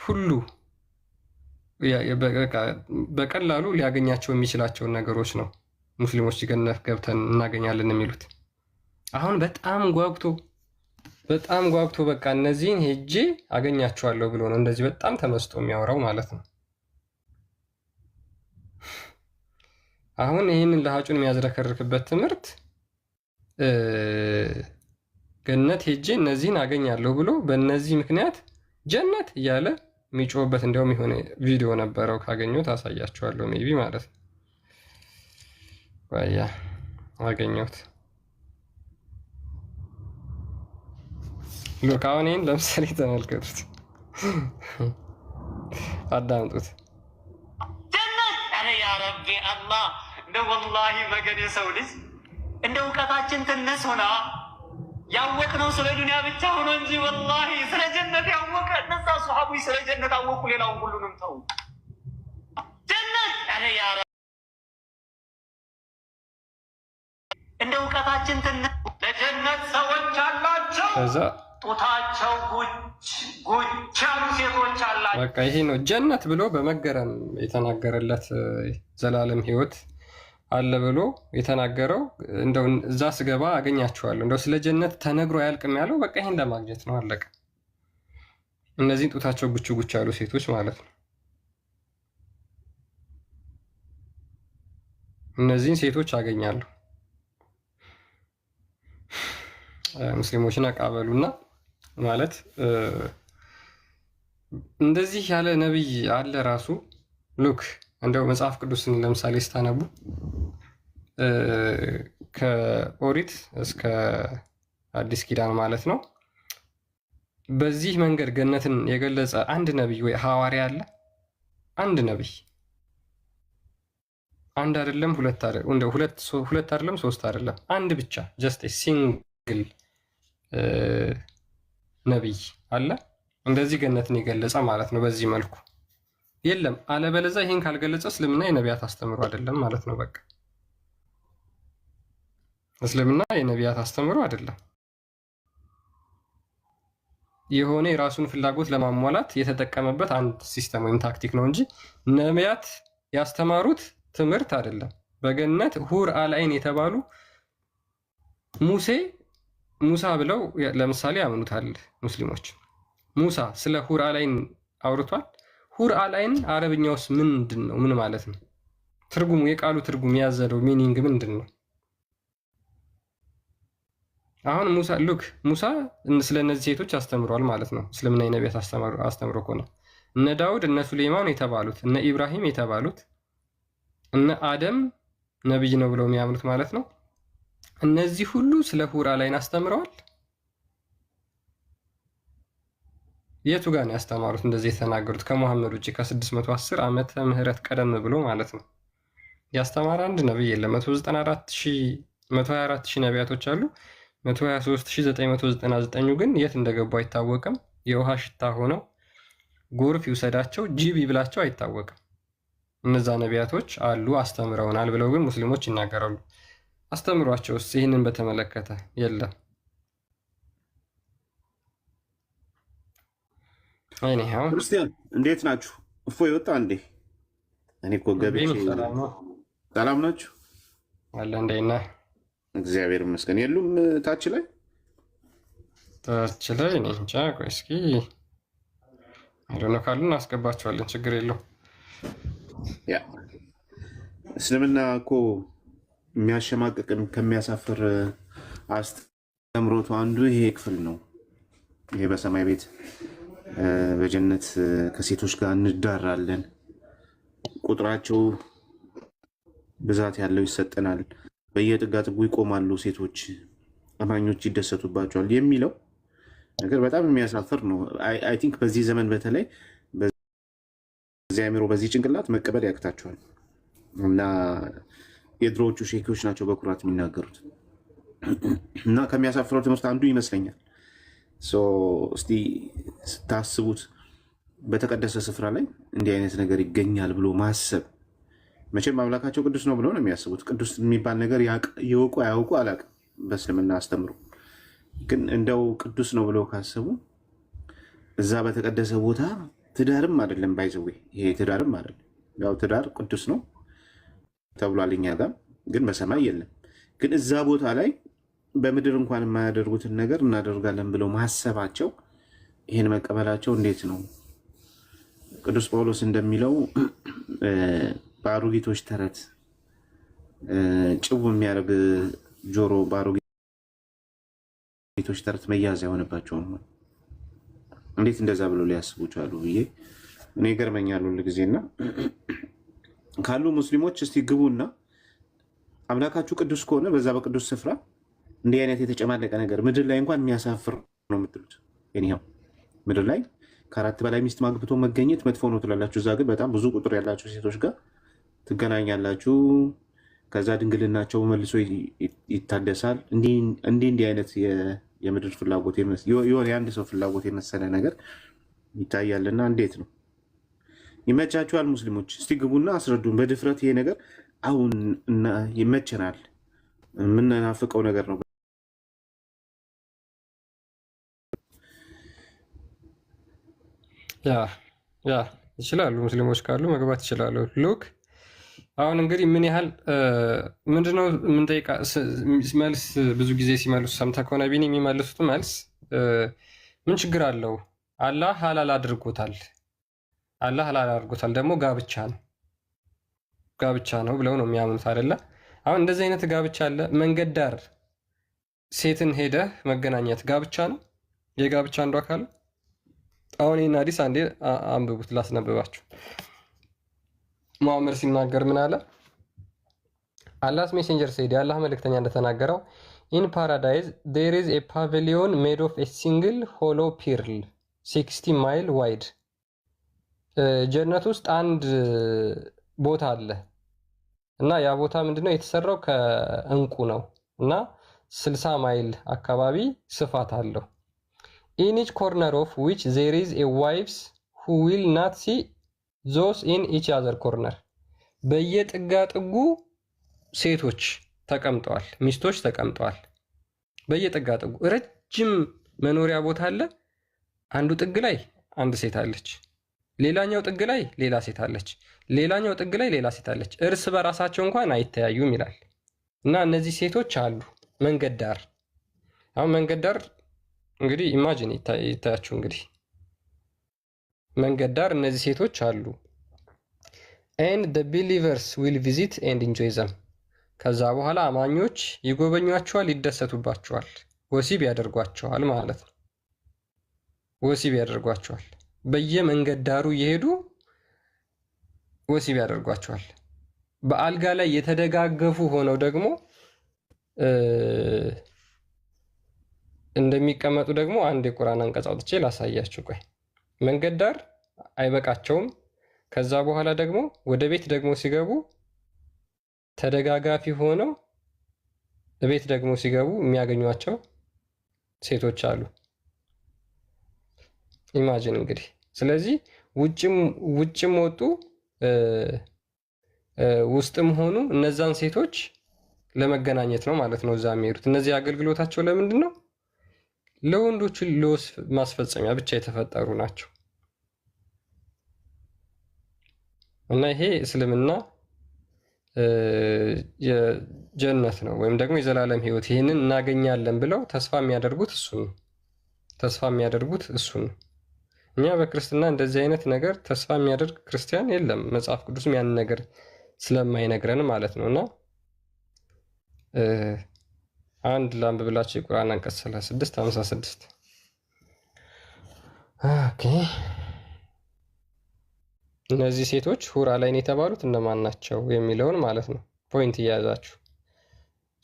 ሁሉ በቀላሉ ሊያገኛቸው የሚችላቸውን ነገሮች ነው ሙስሊሞች ገነት ገብተን እናገኛለን የሚሉት። አሁን በጣም ጓጉቶ በቃ እነዚህን ሄጄ አገኛቸዋለሁ ብሎ ነው እንደዚህ በጣም ተመስጦ የሚያወራው ማለት ነው። አሁን ይህንን ለሀጩን የሚያዝረከርክበት ትምህርት ገነት ሄጄ እነዚህን አገኛለሁ ብሎ በእነዚህ ምክንያት ጀነት እያለ የሚጮህበት እንዲያውም የሆነ ቪዲዮ ነበረው፣ ካገኘሁት አሳያቸዋለሁ ሜይ ቢ ማለት ነው። ዋያ አገኘሁት። ሉክ አሁን ይህን ለምሳሌ ተመልከቱት፣ አዳምጡት። ጀነት አለ ያ ረቢ አላህ። እንደ ወላሂ መገድ የሰው ልጅ እንደ እውቀታችን ትንሽ ሆና ያወቅነው ስለ ዱንያ ብቻ ሆኖ እንጂ ወላሂ ስለ ጀነት ያወቀ እነዛ ሱሐቦች ስለ ጀነት አወቁ፣ ሌላውን ሁሉንም ተው። ጀነት አለ ያ ረቢ እንደ እውቀታችን ትንሽ ለጀነት ሰዎች አላቸው ጡታቸው ጉች ያሉ ሴቶች አላቸው። በቃ ይሄ ነው ጀነት ብሎ በመገረም የተናገረለት ዘላለም ህይወት አለ ብሎ የተናገረው። እንደው እዛ ስገባ አገኛቸዋለሁ እንደው ስለ ጀነት ተነግሮ አያልቅም ያለው በቃ ይሄን ለማግኘት ነው፣ አለቀ። እነዚህን ጡታቸው ጉች ያሉ ሴቶች ማለት ነው። እነዚህን ሴቶች አገኛለሁ። ሙስሊሞችን አቃበሉና ማለት እንደዚህ ያለ ነብይ አለ ራሱ። ሉክ እንደው መጽሐፍ ቅዱስን ለምሳሌ ስታነቡ ከኦሪት እስከ አዲስ ኪዳን ማለት ነው በዚህ መንገድ ገነትን የገለጸ አንድ ነብይ ወይ ሐዋርያ አለ? አንድ ነብይ፣ አንድ አይደለም፣ ሁለት አይደለም፣ ሶስት አይደለም፣ አንድ ብቻ ጀስት ሲንግል ነብይ አለ እንደዚህ ገነትን የገለጸ ማለት ነው። በዚህ መልኩ የለም። አለበለዚያ ይሄን ካልገለጸ እስልምና የነቢያት አስተምሮ አይደለም ማለት ነው። በቃ እስልምና የነቢያት አስተምሮ አይደለም። የሆነ የራሱን ፍላጎት ለማሟላት የተጠቀመበት አንድ ሲስተም ወይም ታክቲክ ነው እንጂ ነቢያት ያስተማሩት ትምህርት አይደለም። በገነት ሁር አልአይን የተባሉ ሙሳ ብለው ለምሳሌ ያምኑታል ሙስሊሞች። ሙሳ ስለ ሁር አልአይን አውርቷል። ሁር አልአይን አረብኛውስ ምንድን ነው? ምን ማለት ነው? ትርጉሙ የቃሉ ትርጉም ያዘለው ሚኒንግ ምንድን ነው? አሁን ሙሳ ስለ እነዚህ ሴቶች አስተምሯል ማለት ነው። እስልምና የነቢያት አስተምሮ ከሆነ እነ ዳውድ እነ ሱሌማን የተባሉት እነ ኢብራሂም የተባሉት እነ አደም ነብይ ነው ብለው የሚያምኑት ማለት ነው። እነዚህ ሁሉ ስለ ሁር አልአይን አስተምረዋል። የቱ ጋር ነው ያስተማሩት? እንደዚህ የተናገሩት ከሙሐመድ ውጭ ከ610 ዓመተ ምህረት ቀደም ብሎ ማለት ነው ያስተማረ አንድ ነብይ የለም። 124 ሺህ ነቢያቶች አሉ። 123999 ግን የት እንደገቡ አይታወቅም። የውሃ ሽታ ሆነው ጎርፍ ይውሰዳቸው ጅብ ይብላቸው አይታወቅም። እነዛ ነቢያቶች አሉ አስተምረውናል ብለው ግን ሙስሊሞች ይናገራሉ። አስተምሯቸውስ ይህንን በተመለከተ የለም። አይኔው ክርስቲያን እንዴት ናችሁ? እፎይ ወጣ እንዴ? እኔ እኮ ገብቼ ሰላም ናችሁ አለ። እንዴት ነህ? እግዚአብሔር ይመስገን። የሉም ታች ላይ እኔ እንጃ። ቆይ እስኪ አይዶነ ካሉ እናስገባቸዋለን። ችግር የለው። ያ እስልምና እኮ የሚያሸማቅቅን ከሚያሳፍር አስተምሮቱ አንዱ ይሄ ክፍል ነው። ይሄ በሰማይ ቤት በጀነት ከሴቶች ጋር እንዳራለን፣ ቁጥራቸው ብዛት ያለው ይሰጠናል፣ በየጥጋ ጥጉ ይቆማሉ ሴቶች፣ አማኞች ይደሰቱባቸዋል የሚለው ነገር በጣም የሚያሳፍር ነው። አይ ቲንክ በዚህ ዘመን በተለይ በዚህ አእምሮ በዚህ ጭንቅላት መቀበል ያቅታቸዋል። እና የድሮዎቹ ሼኪዎች ናቸው በኩራት የሚናገሩት እና ከሚያሳፍረው ትምህርት አንዱ ይመስለኛል። እስቲ ስታስቡት በተቀደሰ ስፍራ ላይ እንዲህ አይነት ነገር ይገኛል ብሎ ማሰብ፣ መቼም አምላካቸው ቅዱስ ነው ብሎ ነው የሚያስቡት። ቅዱስ የሚባል ነገር ይወቁ አያውቁ አላውቅም፣ በእስልምና አስተምሩ ግን እንደው ቅዱስ ነው ብለው ካሰቡ እዛ በተቀደሰ ቦታ ትዳርም አይደለም ባይዘዌ፣ ይሄ ትዳርም አይደለም። ያው ትዳር ቅዱስ ነው ተብሏል እኛ ጋር፣ ግን በሰማይ የለም። ግን እዛ ቦታ ላይ በምድር እንኳን የማያደርጉትን ነገር እናደርጋለን ብለው ማሰባቸው፣ ይህን መቀበላቸው እንዴት ነው? ቅዱስ ጳውሎስ እንደሚለው በአሮጊቶች ተረት ጭው የሚያደርግ ጆሮ በአሮጊቶች ተረት መያዝ አይሆንባቸውም። እንዴት እንደዛ ብለው ሊያስቡ ቻሉ ብዬ እኔ ይገርመኛል ሁል ጊዜና ካሉ ሙስሊሞች እስቲ ግቡና አምላካችሁ ቅዱስ ከሆነ በዛ በቅዱስ ስፍራ እንዲህ አይነት የተጨማለቀ ነገር ምድር ላይ እንኳን የሚያሳፍር ነው የምትሉት። ኒው ምድር ላይ ከአራት በላይ ሚስት ማግብቶ መገኘት መጥፎ ነው ትላላችሁ። እዛ ግን በጣም ብዙ ቁጥር ያላቸው ሴቶች ጋር ትገናኛላችሁ። ከዛ ድንግልናቸው መልሶ ይታደሳል። እንዲህ አይነት የምድር ፍላጎት የሆነ የአንድ ሰው ፍላጎት የመሰለ ነገር ይታያልና እንዴት ነው? ይመቻችኋል ሙስሊሞች? እስቲ ግቡና አስረዱን በድፍረት ይሄ ነገር አሁን ይመቸናል፣ የምንናፍቀው ነገር ነው። ያ ይችላሉ፣ ሙስሊሞች ካሉ መግባት ይችላሉ። ሉክ አሁን እንግዲህ ምን ያህል ምንድነው የምንጠይቃ መልስ ብዙ ጊዜ ሲመልሱ ሰምተህ ከሆነ ቢኒ የሚመልሱት መልስ ምን ችግር አለው? አላህ ሀላል አድርጎታል። አላህ ሀላል አድርጎታል ደግሞ ጋብቻ ነው ብለው ነው የሚያምኑት አይደለ? አሁን እንደዚህ አይነት ጋብቻ አለ። መንገድ ዳር ሴትን ሄደህ መገናኘት ጋብቻ ነው፣ የጋብቻ አንዱ አካል። አሁን ይህን ሐዲስ አንዴ አንብቡት ላስነብባችሁ። ሙሐመድ ሲናገር ምን አለ? አላህስ ሜሴንጀር ሴድ የአላህ መልእክተኛ እንደተናገረው ኢን ፓራዳይዝ ዴር ኢዝ ኤ ፓቪሊዮን ሜድ ኦፍ ኤ ሲንግል ሆሎ ፒርል 60 ማይል ዋይድ። ጀነት ውስጥ አንድ ቦታ አለ እና ያ ቦታ ምንድነው የተሰራው? ከእንቁ ነው እና 60 ማይል አካባቢ ስፋት አለው። ኢን ኢች ኮርነር ኦፍ ዊች ዜር ኢዝ ኤ ዋይፍስ ሁ ዊል ናት ሲ ዞስ ኢን ኢች አዘር ኮርነር። በየጥጋ ጥጉ ሴቶች ተቀምጠዋል፣ ሚስቶች ተቀምጠዋል። በየጥጋ ጥጉ ረጅም መኖሪያ ቦታ አለ። አንዱ ጥግ ላይ አንድ ሴት አለች፣ ሌላኛው ጥግ ላይ ሌላ ሴት አለች፣ ሌላኛው ጥግ ላይ ሌላ ሴት አለች። እርስ በራሳቸው እንኳን አይተያዩም ይላል። እና እነዚህ ሴቶች አሉ መንገድ ዳር። አሁን መንገድ ዳር እንግዲህ ኢማጂን ይታያችሁ እንግዲህ መንገድ ዳር እነዚህ ሴቶች አሉ። and the believers will visit and enjoy them። ከዛ በኋላ አማኞች ይጎበኟቸዋል፣ ይደሰቱባቸዋል፣ ወሲብ ያደርጓቸዋል ማለት ነው። ወሲብ ያደርጓቸዋል። በየመንገድ ዳሩ እየሄዱ ወሲብ ያደርጓቸዋል። በአልጋ ላይ የተደጋገፉ ሆነው ደግሞ እንደሚቀመጡ ደግሞ አንድ የቁርአን አንቀጽ አውጥቼ ላሳያችሁ። ቆይ መንገድ ዳር አይበቃቸውም። ከዛ በኋላ ደግሞ ወደ ቤት ደግሞ ሲገቡ ተደጋጋፊ ሆነው ቤት ደግሞ ሲገቡ የሚያገኟቸው ሴቶች አሉ። ኢማጂን እንግዲህ። ስለዚህ ውጭም ወጡ ውስጥም ሆኑ እነዛን ሴቶች ለመገናኘት ነው ማለት ነው እዛ የሚሄዱት። እነዚህ አገልግሎታቸው ለምንድን ነው? ለወንዶች ለወሲብ ማስፈጸሚያ ብቻ የተፈጠሩ ናቸው። እና ይሄ እስልምና የጀነት ነው ወይም ደግሞ የዘላለም ህይወት ይህንን እናገኛለን ብለው ተስፋ የሚያደርጉት እሱን ነው። እኛ በክርስትና እንደዚህ አይነት ነገር ተስፋ የሚያደርግ ክርስቲያን የለም። መጽሐፍ ቅዱስም ያንን ነገር ስለማይነግረን ማለት ነው። እና አንድ ላንብብላችሁ የቁርአን አንቀጽ 36:56 ኦኬ። እነዚህ ሴቶች ሁር አላይን የተባሉት እነማን ናቸው የሚለውን ማለት ነው ፖይንት እያያዛችሁ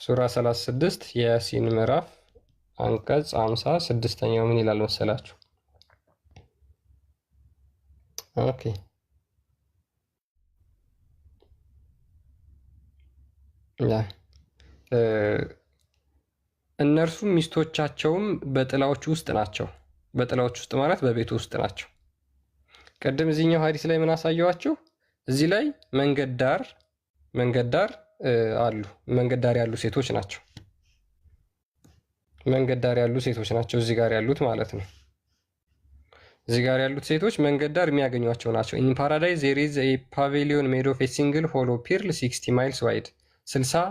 ሱራ 36 የያሲን ምዕራፍ አንቀጽ 56ኛው ምን ይላል መሰላችሁ? ኦኬ እነርሱም ሚስቶቻቸውም በጥላዎች ውስጥ ናቸው። በጥላዎች ውስጥ ማለት በቤቱ ውስጥ ናቸው። ቀደም እዚህኛው ሐዲስ ላይ ምን አሳየዋችሁ? እዚህ ላይ መንገድ ዳር አሉ። መንገድ ዳር ያሉ ሴቶች ናቸው። መንገድ ዳር ያሉ ሴቶች ናቸው እዚህ ጋር ያሉት ማለት ነው። እዚህ ጋር ያሉት ሴቶች መንገድ ዳር የሚያገኟቸው ናቸው። ኢን ፓራዳይዝ ዜር ኢዝ ኤ ፓቪሊዮን ሜድ ኦፍ ኤ ሲንግል ሆሎ ፒርል 60 ማይልስ ዋይድ 60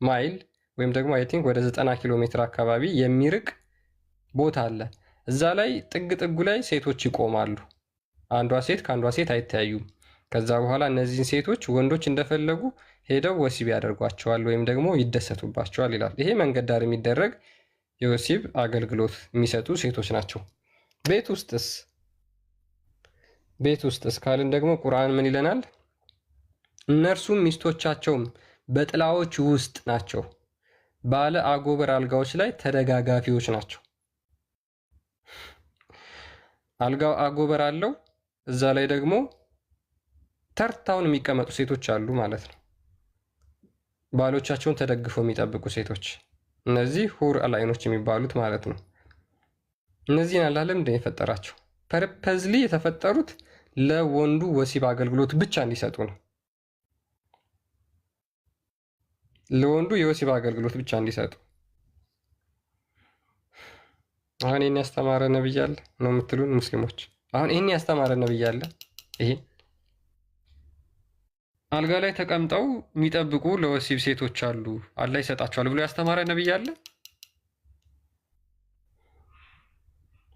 ማይል ወይም ደግሞ አይ ቲንክ ወደ 90 ኪሎ ሜትር አካባቢ የሚርቅ ቦታ አለ። እዛ ላይ ጥግ ጥጉ ላይ ሴቶች ይቆማሉ። አንዷ ሴት ከአንዷ ሴት አይተያዩም። ከዛ በኋላ እነዚህን ሴቶች ወንዶች እንደፈለጉ ሄደው ወሲብ ያደርጓቸዋል ወይም ደግሞ ይደሰቱባቸዋል ይላል። ይሄ መንገድ ዳር የሚደረግ የወሲብ አገልግሎት የሚሰጡ ሴቶች ናቸው። ቤት ውስጥስ ካልን ደግሞ ቁርአን ምን ይለናል? እነርሱም ሚስቶቻቸውም በጥላዎች ውስጥ ናቸው፣ ባለ አጎበር አልጋዎች ላይ ተደጋጋፊዎች ናቸው። አልጋው አጎበር አለው፣ እዛ ላይ ደግሞ ተርታውን የሚቀመጡ ሴቶች አሉ ማለት ነው። ባሎቻቸውን ተደግፈው የሚጠብቁ ሴቶች፣ እነዚህ ሁር አልዓይኖች የሚባሉት ማለት ነው። እነዚህን አላህ ለምንድን ነው የፈጠራቸው? ፐርፐዝሊ የተፈጠሩት ለወንዱ ወሲብ አገልግሎት ብቻ እንዲሰጡ ነው። ለወንዱ የወሲብ አገልግሎት ብቻ እንዲሰጡ። አሁን ይህን ያስተማረ ነብይ አለ ነው የምትሉን ሙስሊሞች? አሁን ይህን ያስተማረ ነብይ አለ? ይሄ አልጋ ላይ ተቀምጠው የሚጠብቁ ለወሲብ ሴቶች አሉ፣ አላህ ይሰጣቸዋል ብሎ ያስተማረ ነብይ አለ?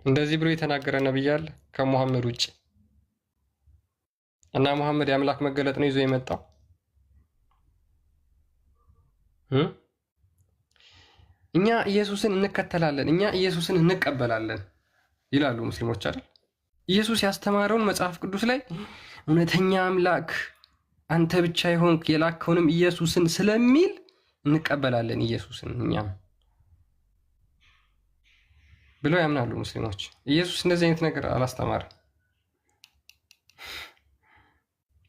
እንደዚህ ብሎ የተናገረ ነብይ አለ ከሙሐመድ ውጭ? እና ሙሐመድ የአምላክ መገለጥ ነው ይዞ የመጣው። እኛ ኢየሱስን እንከተላለን፣ እኛ ኢየሱስን እንቀበላለን ይላሉ ሙስሊሞች አይደል? ኢየሱስ ያስተማረውን መጽሐፍ ቅዱስ ላይ እውነተኛ አምላክ አንተ ብቻ ይሆንክ የላከውንም ኢየሱስን ስለሚል እንቀበላለን ኢየሱስን እኛም ብለው ያምናሉ ሙስሊሞች። ኢየሱስ እንደዚህ አይነት ነገር አላስተማረም።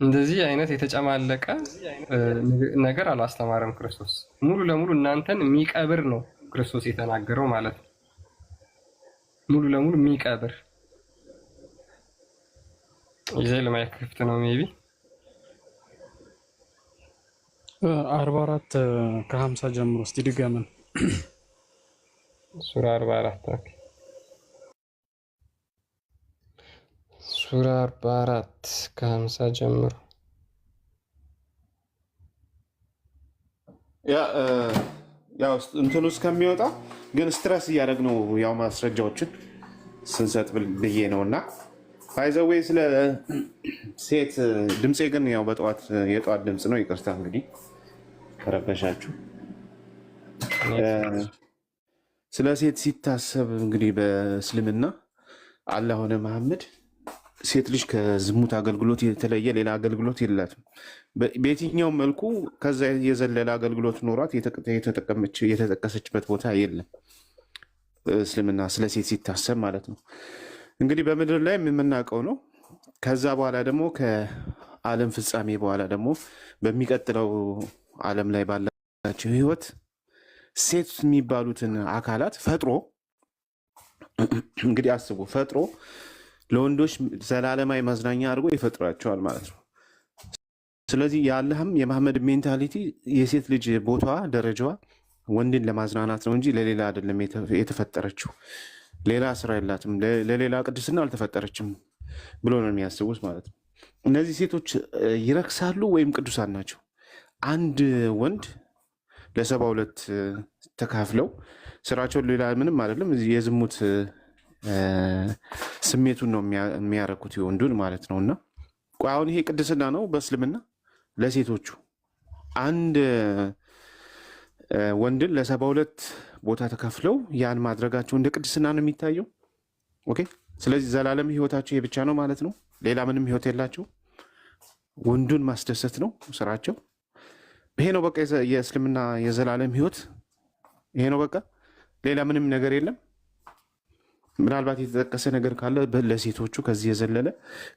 እንደዚህ አይነት የተጨማለቀ ነገር አላስተማረም ክርስቶስ። ሙሉ ለሙሉ እናንተን የሚቀብር ነው ክርስቶስ የተናገረው ማለት ነው። ሙሉ ለሙሉ የሚቀብር ይዘህ ለማየት ክፍት ነው። ሜቢ 44 ከ50 ጀምሮ እስቲ ድገምን። ሱራ 44 ሱራ 44 ከ50 ጀምሮ ያው እንትኑ እስከሚወጣ ግን ስትረስ እያደረግ ነው። ያው ማስረጃዎችን ስንሰጥ ብዬ ነው። እና ባይዘዌ ስለ ሴት ድምፄ ግን ያው የጠዋት ድምፅ ነው። ይቅርታ እንግዲህ ከረበሻችሁ። ስለ ሴት ሲታሰብ እንግዲህ በእስልምና አላህ ሆነ መሐመድ ሴት ልጅ ከዝሙት አገልግሎት የተለየ ሌላ አገልግሎት የላትም። በየትኛውም መልኩ ከዛ የዘለለ አገልግሎት ኖሯት የተጠቀሰችበት ቦታ የለም እስልምና ስለ ሴት ሲታሰብ ማለት ነው። እንግዲህ በምድር ላይ የምናውቀው ነው። ከዛ በኋላ ደግሞ ከዓለም ፍጻሜ በኋላ ደግሞ በሚቀጥለው ዓለም ላይ ባላቸው ህይወት ሴት የሚባሉትን አካላት ፈጥሮ እንግዲህ አስቡ፣ ፈጥሮ ለወንዶች ዘላለማዊ መዝናኛ አድርጎ ይፈጥሯቸዋል ማለት ነው። ስለዚህ የአላህም የመሐመድ ሜንታሊቲ የሴት ልጅ ቦታዋ ደረጃዋ ወንድን ለማዝናናት ነው እንጂ ለሌላ አይደለም የተፈጠረችው። ሌላ ስራ የላትም፣ ለሌላ ቅድስና አልተፈጠረችም ብሎ ነው የሚያስቡት ማለት ነው። እነዚህ ሴቶች ይረክሳሉ ወይም ቅዱሳን ናቸው? አንድ ወንድ ለ72 ተካፍለው ስራቸውን ሌላ ምንም አይደለም፣ የዝሙት ስሜቱን ነው የሚያረኩት የወንዱን ማለት ነው። እና አሁን ይሄ ቅድስና ነው በእስልምና ለሴቶቹ? አንድ ወንድን ለ72 ቦታ ተከፍለው ያን ማድረጋቸው እንደ ቅድስና ነው የሚታየው? ኦኬ። ስለዚህ ዘላለም ህይወታቸው ይሄ ብቻ ነው ማለት ነው? ሌላ ምንም ህይወት የላቸው? ወንዱን ማስደሰት ነው ስራቸው? ይሄ ነው በቃ የእስልምና የዘላለም ህይወት ይሄ ነው በቃ? ሌላ ምንም ነገር የለም? ምናልባት የተጠቀሰ ነገር ካለ ለሴቶቹ ከዚህ የዘለለ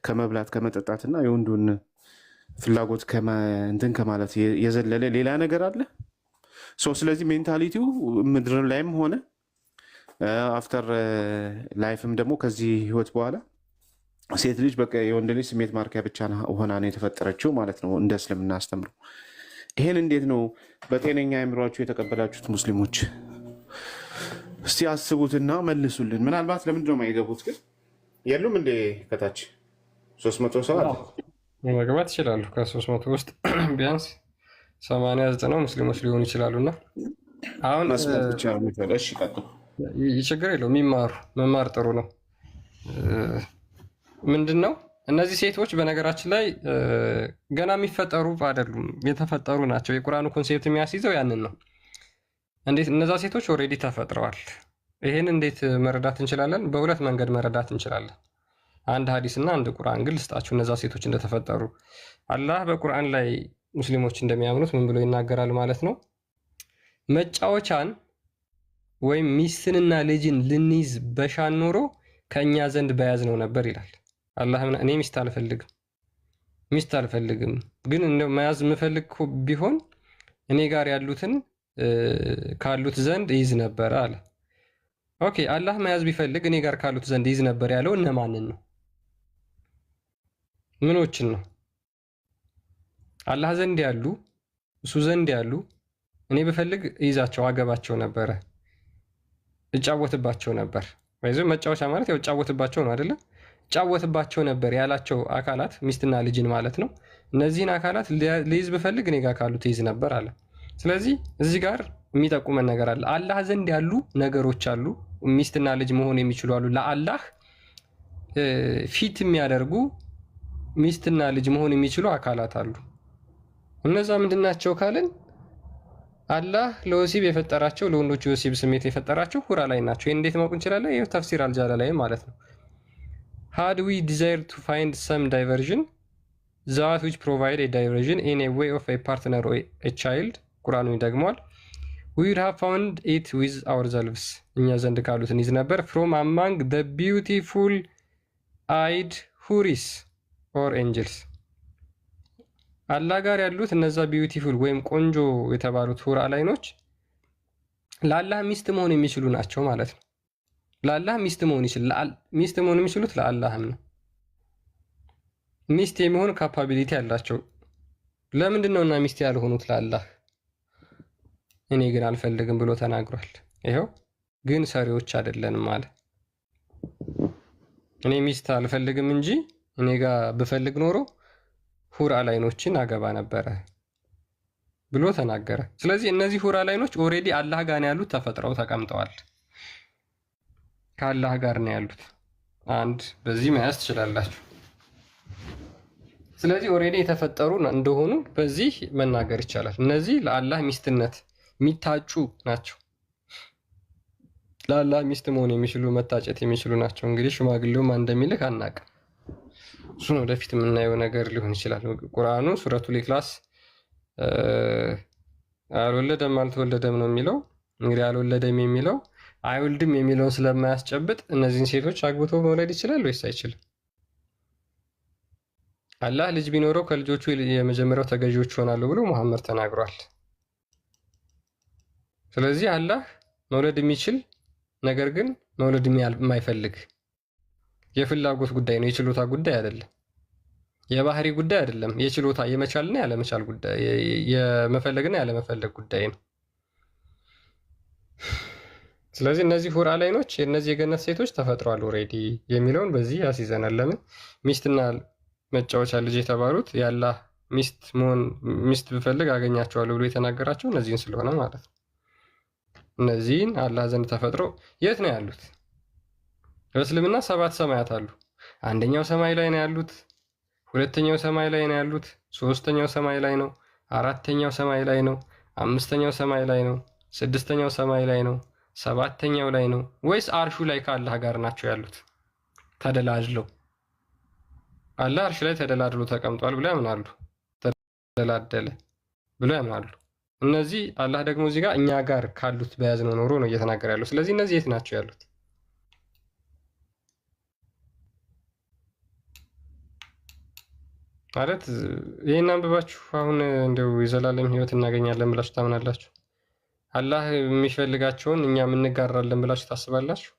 ከመብላት ከመጠጣትና የወንዱን ፍላጎት እንትን ከማለት የዘለለ ሌላ ነገር አለ? ስለዚህ ሜንታሊቲው ምድር ላይም ሆነ አፍተር ላይፍም ደግሞ ከዚህ ህይወት በኋላ ሴት ልጅ በቃ የወንድ ልጅ ስሜት ማርኪያ ብቻ ሆና ነው የተፈጠረችው ማለት ነው እንደ እስልምና አስተምሮ። ይሄን እንዴት ነው በጤነኛ አእምሯችሁ የተቀበላችሁት ሙስሊሞች? እስቲ አስቡትና መልሱልን። ምናልባት ለምንድን ነው የማይገቡት ግን? የሉም እንዴ ከታች 300 ሰው አለ መግባት ይችላሉ። ከ300 ውስጥ ቢያንስ 89 ሙስሊሞች ሊሆኑ ይችላሉና አሁን ችግር የለውም። መማር ጥሩ ነው። ምንድን ነው እነዚህ ሴቶች በነገራችን ላይ ገና የሚፈጠሩ አይደሉም፣ የተፈጠሩ ናቸው። የቁርአኑ ኮንሴፕት የሚያስይዘው ያንን ነው። እንዴት እነዛ ሴቶች ኦልሬዲ ተፈጥረዋል። ይሄን እንዴት መረዳት እንችላለን? በሁለት መንገድ መረዳት እንችላለን። አንድ ሀዲስ እና አንድ ቁርአን ግን ልስጣችሁ። እነዛ ሴቶች እንደተፈጠሩ አላህ በቁርአን ላይ ሙስሊሞች እንደሚያምኑት ምን ብሎ ይናገራል ማለት ነው? መጫወቻን ወይም ሚስትንና ልጅን ልንይዝ በሻን ኖሮ ከእኛ ዘንድ በያዝ ነው ነበር ይላል አላህ። እኔ ሚስት አልፈልግም፣ ግን እንደው መያዝ የምፈልግ ቢሆን እኔ ጋር ያሉትን ካሉት ዘንድ ይዝ ነበር አለ። ኦኬ፣ አላህ መያዝ ቢፈልግ እኔ ጋር ካሉት ዘንድ ይዝ ነበር ያለው እነማንን ነው? ምኖችን ነው? አላህ ዘንድ ያሉ እሱ ዘንድ ያሉ እኔ ብፈልግ ይዛቸው አገባቸው ነበረ፣ እጫወትባቸው ነበር። ወይዘ መጫወቻ ማለት ያው እጫወትባቸው ነው አይደለ? እጫወትባቸው ነበር ያላቸው አካላት ሚስትና ልጅን ማለት ነው። እነዚህን አካላት ልይዝ ብፈልግ እኔ ጋር ካሉት ይዝ ነበር አለ። ስለዚህ እዚህ ጋር የሚጠቁመን ነገር አለ። አላህ ዘንድ ያሉ ነገሮች አሉ፣ ሚስትና ልጅ መሆን የሚችሉ አሉ። ለአላህ ፊት የሚያደርጉ ሚስትና ልጅ መሆን የሚችሉ አካላት አሉ። እነዛ ምንድናቸው ካልን አላህ ለወሲብ የፈጠራቸው ለወንዶች የወሲብ ስሜት የፈጠራቸው ሁራ ላይ ናቸው። ይሄን እንዴት ማወቅ እንችላለን? ይሄ ተፍሲር አልጃላ ላይ ማለት ነው። had we desire to find some diversion that which provide a diversion in a way of a partner or a child ቁርአኑ ይደግመዋል። we would have found it with ourselves እኛ ዘንድ ካሉት እንይዝ ነበር from among the beautiful eyed huris or angels አላህ ጋር ያሉት እነዛ ቢዩቲፉል ወይም ቆንጆ የተባሉት ሁራ ላይኖች ለአላህ ሚስት መሆን የሚችሉ ናቸው ማለት ነው። ለአላህ ሚስት መሆን የሚችሉት ለአላህም ነው። ሚስት የሚሆን ካፓቢሊቲ ያላቸው ለምንድን ነው እና ሚስት ያልሆኑት ለአላህ? እኔ ግን አልፈልግም ብሎ ተናግሯል። ይኸው ግን ሰሪዎች አይደለንም አለ። እኔ ሚስት አልፈልግም እንጂ እኔ ጋር ብፈልግ ኖሮ ሁራ ላይኖችን አገባ ነበረ ብሎ ተናገረ። ስለዚህ እነዚህ ሁራ ላይኖች ኦሬዲ አላህ ጋር ነው ያሉት፣ ተፈጥረው ተቀምጠዋል። ከአላህ ጋር ነው ያሉት። አንድ በዚህ መያዝ ትችላላችሁ። ስለዚህ ኦሬዲ የተፈጠሩ እንደሆኑ በዚህ መናገር ይቻላል። እነዚህ ለአላህ ሚስትነት የሚታጩ ናቸው። ለአላህ ሚስት መሆን የሚችሉ መታጨት የሚችሉ ናቸው። እንግዲህ ሽማግሌውም እንደሚልክ አናውቅም። እሱን ወደፊት የምናየው ነገር ሊሆን ይችላል። ቁርአኑ ሱረቱል ኢኽላስ አልወለደም አልተወለደም ነው የሚለው። እንግዲህ አልወለደም የሚለው አይወልድም የሚለውን ስለማያስጨብጥ እነዚህን ሴቶች አግብቶ መውለድ ይችላል ወይስ አይችልም? አላህ ልጅ ቢኖረው ከልጆቹ የመጀመሪያው ተገዢዎች ይሆናሉ ብሎ መሐመድ ተናግሯል። ስለዚህ አላህ መውለድ የሚችል ነገር ግን መውለድ የማይፈልግ የፍላጎት ጉዳይ ነው፣ የችሎታ ጉዳይ አይደለም። የባህሪ ጉዳይ አይደለም። የችሎታ የመቻልና ያለመቻል ጉዳይ፣ የመፈለግና ያለመፈለግ ጉዳይ ነው። ስለዚህ እነዚህ ሁር አላይኖች እነዚህ የገነት ሴቶች ተፈጥሯል ኦልሬዲ የሚለውን በዚህ ያስይዘናል። ለምን ሚስትና መጫወቻ ልጅ የተባሉት የአላህ ሚስት ብፈልግ አገኛቸዋለሁ ብሎ የተናገራቸው እነዚህን ስለሆነ ማለት ነው። እነዚህን አላህ ዘንድ ተፈጥሮ የት ነው ያሉት? በእስልምና 7 ሰማያት አሉ። አንደኛው ሰማይ ላይ ነው ያሉት፣ ሁለተኛው ሰማይ ላይ ነው ያሉት፣ ሶስተኛው ሰማይ ላይ ነው፣ አራተኛው ሰማይ ላይ ነው፣ አምስተኛው ሰማይ ላይ ነው፣ ስድስተኛው ሰማይ ላይ ነው፣ ሰባተኛው ላይ ነው ወይስ አርሹ ላይ ከአላህ ጋር ናቸው ያሉት ተደላድለው? አላህ አርሽ ላይ ተደላድሎ ተቀምጧል ብለው ያምናሉ። ተደላደለ ብለው ያምናሉ። እነዚህ አላህ ደግሞ እዚህ ጋር እኛ ጋር ካሉት በያዝነው ኖሮ ነው እየተናገረ ያለው። ስለዚህ እነዚህ የት ናቸው ያሉት? ማለት ይህን አንብባችሁ አሁን እንደው የዘላለም ሕይወት እናገኛለን ብላችሁ ታምናላችሁ? አላህ የሚፈልጋቸውን እኛ እንጋራለን ብላችሁ ታስባላችሁ?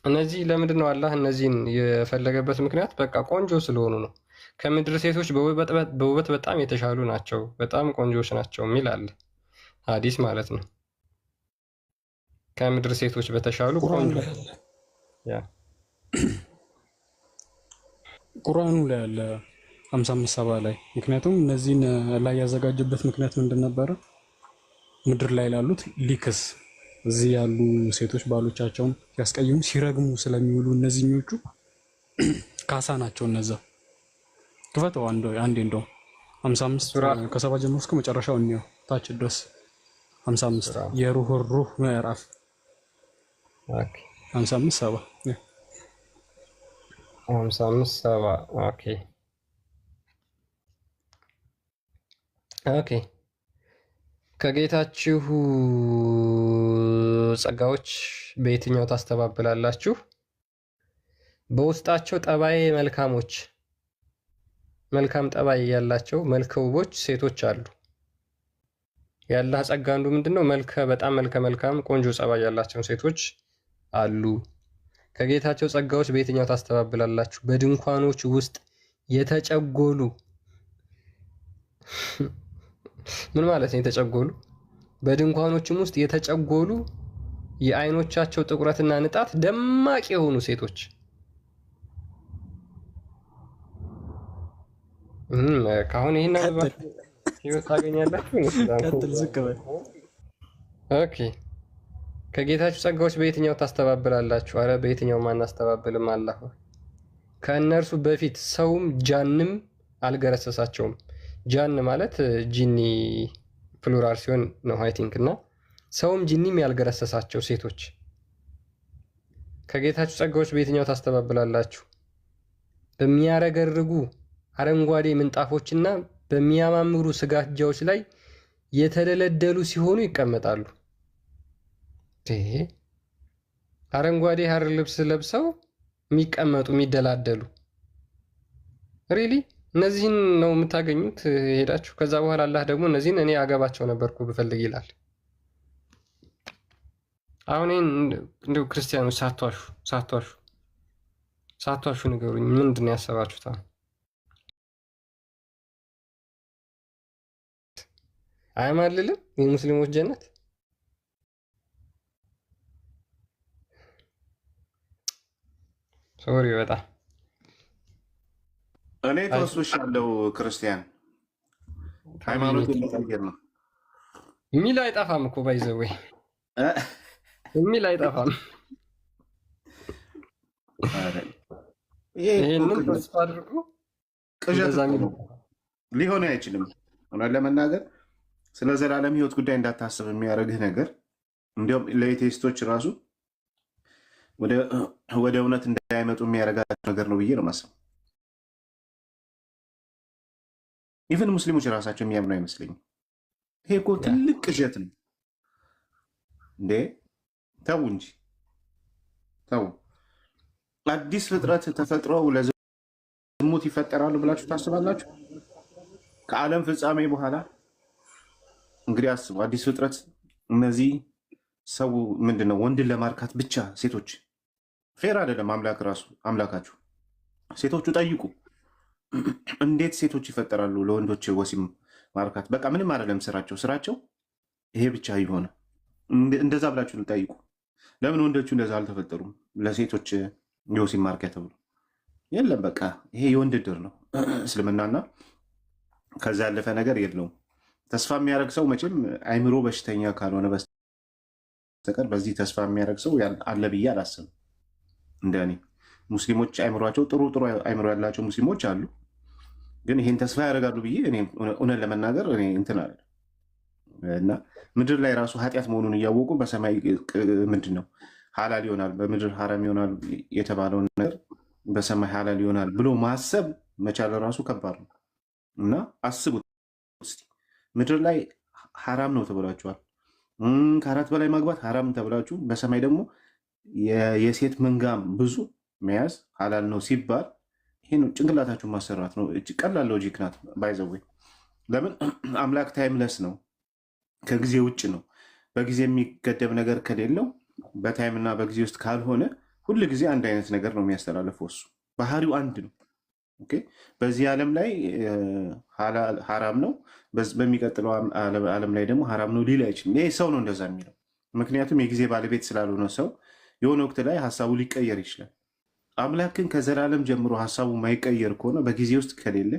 እነዚህ ለምንድን ነው አላህ እነዚህን የፈለገበት ምክንያት? በቃ ቆንጆ ስለሆኑ ነው። ከምድር ሴቶች በውበት በጣም የተሻሉ ናቸው፣ በጣም ቆንጆች ናቸው የሚል አለ ሐዲስ ማለት ነው። ከምድር ሴቶች በተሻሉ ቆንጆ ቁርአኑ ላይ አለ 55 ላይ። ምክንያቱም እነዚህን ላይ ያዘጋጀበት ምክንያት ምንድን ነበረ? ምድር ላይ ላሉት ሊክስ እዚህ ያሉ ሴቶች ባሎቻቸውን ሲያስቀይሙ ሲረግሙ ስለሚውሉ እነዚህኞቹ ካሳ ናቸው። እነዛ ክፈተው አንዴ እንደው 55 ከ7 ጀምሮ እስከ መጨረሻው እንየው ታች ድረስ 55 የሩህ ምዕራፍ 55 7 ኦኬ ከጌታችሁ ጸጋዎች በየትኛው ታስተባብላላችሁ? በውስጣቸው ጠባይ መልካሞች መልካም ጠባይ ያላቸው መልከ ውቦች ሴቶች አሉ። የአላህ ጸጋ አንዱ ምንድነው? በጣም መልካም ቆንጆ ጸባይ ያላቸው ሴቶች አሉ። ከጌታቸው ጸጋዎች በየትኛው ታስተባብላላችሁ? በድንኳኖች ውስጥ የተጨጎሉ ምን ማለት ነው? የተጨጎሉ በድንኳኖችም ውስጥ የተጨጎሉ የአይኖቻቸው ጥቁረትና ንጣት ደማቅ የሆኑ ሴቶች ካሁን ይሄን ህይወት ታገኛላችሁ። ኦኬ ከጌታችሁ ጸጋዎች በየትኛው ታስተባብላላችሁ? አረ በየትኛው ማናስተባብልም። አላህ ከእነርሱ በፊት ሰውም ጃንም አልገረሰሳቸውም። ጃን ማለት ጂኒ ፕሉራል ሲሆን ነው አይ ቲንክ። እና ሰውም ጂኒም ያልገረሰሳቸው ሴቶች ከጌታችሁ ጸጋዎች በየትኛው ታስተባብላላችሁ? በሚያረገርጉ አረንጓዴ ምንጣፎችና በሚያማምሩ ስጋጃዎች ላይ የተደለደሉ ሲሆኑ ይቀመጣሉ። አረንጓዴ ሐር ልብስ ለብሰው የሚቀመጡ የሚደላደሉ ሪሊ እነዚህን ነው የምታገኙት ሄዳችሁ። ከዛ በኋላ አላህ ደግሞ እነዚህን እኔ አገባቸው ነበርኩ ብፈልግ ይላል። አሁን እንዲሁ ክርስቲያኖች ሳትዋሹ ንገሩኝ፣ ምንድን ነው ያሰባችሁት? አያማልልም የሙስሊሞች ጀነት? ሶሪ በጣም እኔ ተወስብሻለሁ። ክርስቲያን ሃይማኖት መቀየር ነው የሚል አይጠፋም እኮ ባይዘዌ የሚል አይጠፋም። ይሄንን ተስፋ አድርጎ ቅዠት ሊሆን አይችልም። እውነት ለመናገር ስለ ዘላለም ሕይወት ጉዳይ እንዳታስብ የሚያደርግህ ነገር እንዲያውም ለኤቴስቶች ራሱ ወደ እውነት እንዳይመጡ የሚያደርጋቸው ነገር ነው ብዬ ነው የማስበው። ኢቨን ሙስሊሞች ራሳቸው የሚያምኑ አይመስለኝም። ይሄ እኮ ትልቅ ቅዠት ነው እንዴ! ተው እንጂ ተው። አዲስ ፍጥረት ተፈጥረው ለዝሙት ይፈጠራሉ ብላችሁ ታስባላችሁ? ከዓለም ፍጻሜ በኋላ እንግዲህ አስቡ፣ አዲስ ፍጥረት። እነዚህ ሰው ምንድነው ወንድን ለማርካት ብቻ ሴቶች ፌር አይደለም። አምላክ ራሱ አምላካችሁ ሴቶቹ ጠይቁ። እንዴት ሴቶች ይፈጠራሉ ለወንዶች ወሲብ ማርካት? በቃ ምንም አይደለም ስራቸው ይሄ ብቻ ይሆነ እንደዛ ብላችሁ ጠይቁ። ለምን ወንዶቹ እንደዛ አልተፈጠሩም? ለሴቶች የወሲብ ማርኪያ ተብሎ የለም። በቃ ይሄ የወንድ ድር ነው እስልምናና ከዛ ያለፈ ነገር የለውም። ተስፋ የሚያደርግ ሰው መቼም አይምሮ በሽተኛ ካልሆነ በስተቀር በዚህ ተስፋ የሚያደርግ ሰው አለ ብዬ አላስብም። እንደኔ ሙስሊሞች አይምሯቸው ጥሩ አይምሮ ያላቸው ሙስሊሞች አሉ። ግን ይሄን ተስፋ ያደርጋሉ ብዬ እውነት ለመናገር እኔ እንትን አለ እና ምድር ላይ ራሱ ኃጢአት መሆኑን እያወቁ በሰማይ ምንድን ነው ሐላል ይሆናል በምድር ሐራም ይሆናል የተባለውን ነገር በሰማይ ሐላል ይሆናል ብሎ ማሰብ መቻል ራሱ ከባድ ነው። እና አስቡት እስቲ ምድር ላይ ሐራም ነው ተብላችኋል። ከአራት በላይ ማግባት ሐራም ተብላችሁ በሰማይ ደግሞ የሴት መንጋ ብዙ መያዝ ሐላል ነው ሲባል ይሄን ጭንቅላታችሁን ማሰራት ነው። ቀላል ሎጂክ ናት ባይዘዌ። ለምን አምላክ ታይምለስ ነው፣ ከጊዜ ውጭ ነው። በጊዜ የሚገደብ ነገር ከሌለው በታይም እና በጊዜ ውስጥ ካልሆነ ሁል ጊዜ አንድ አይነት ነገር ነው የሚያስተላልፈው። እሱ ባህሪው አንድ ነው። ኦኬ በዚህ ዓለም ላይ ሐራም ነው፣ በሚቀጥለው ዓለም ላይ ደግሞ ሐራም ነው ሊል አይችልም። ይሄ ሰው ነው እንደዛ የሚለው። ምክንያቱም የጊዜ ባለቤት ስላልሆነ ሰው የሆነ ወቅት ላይ ሀሳቡ ሊቀየር ይችላል። አምላክ ግን ከዘላለም ጀምሮ ሀሳቡ ማይቀየር ከሆነ በጊዜ ውስጥ ከሌለ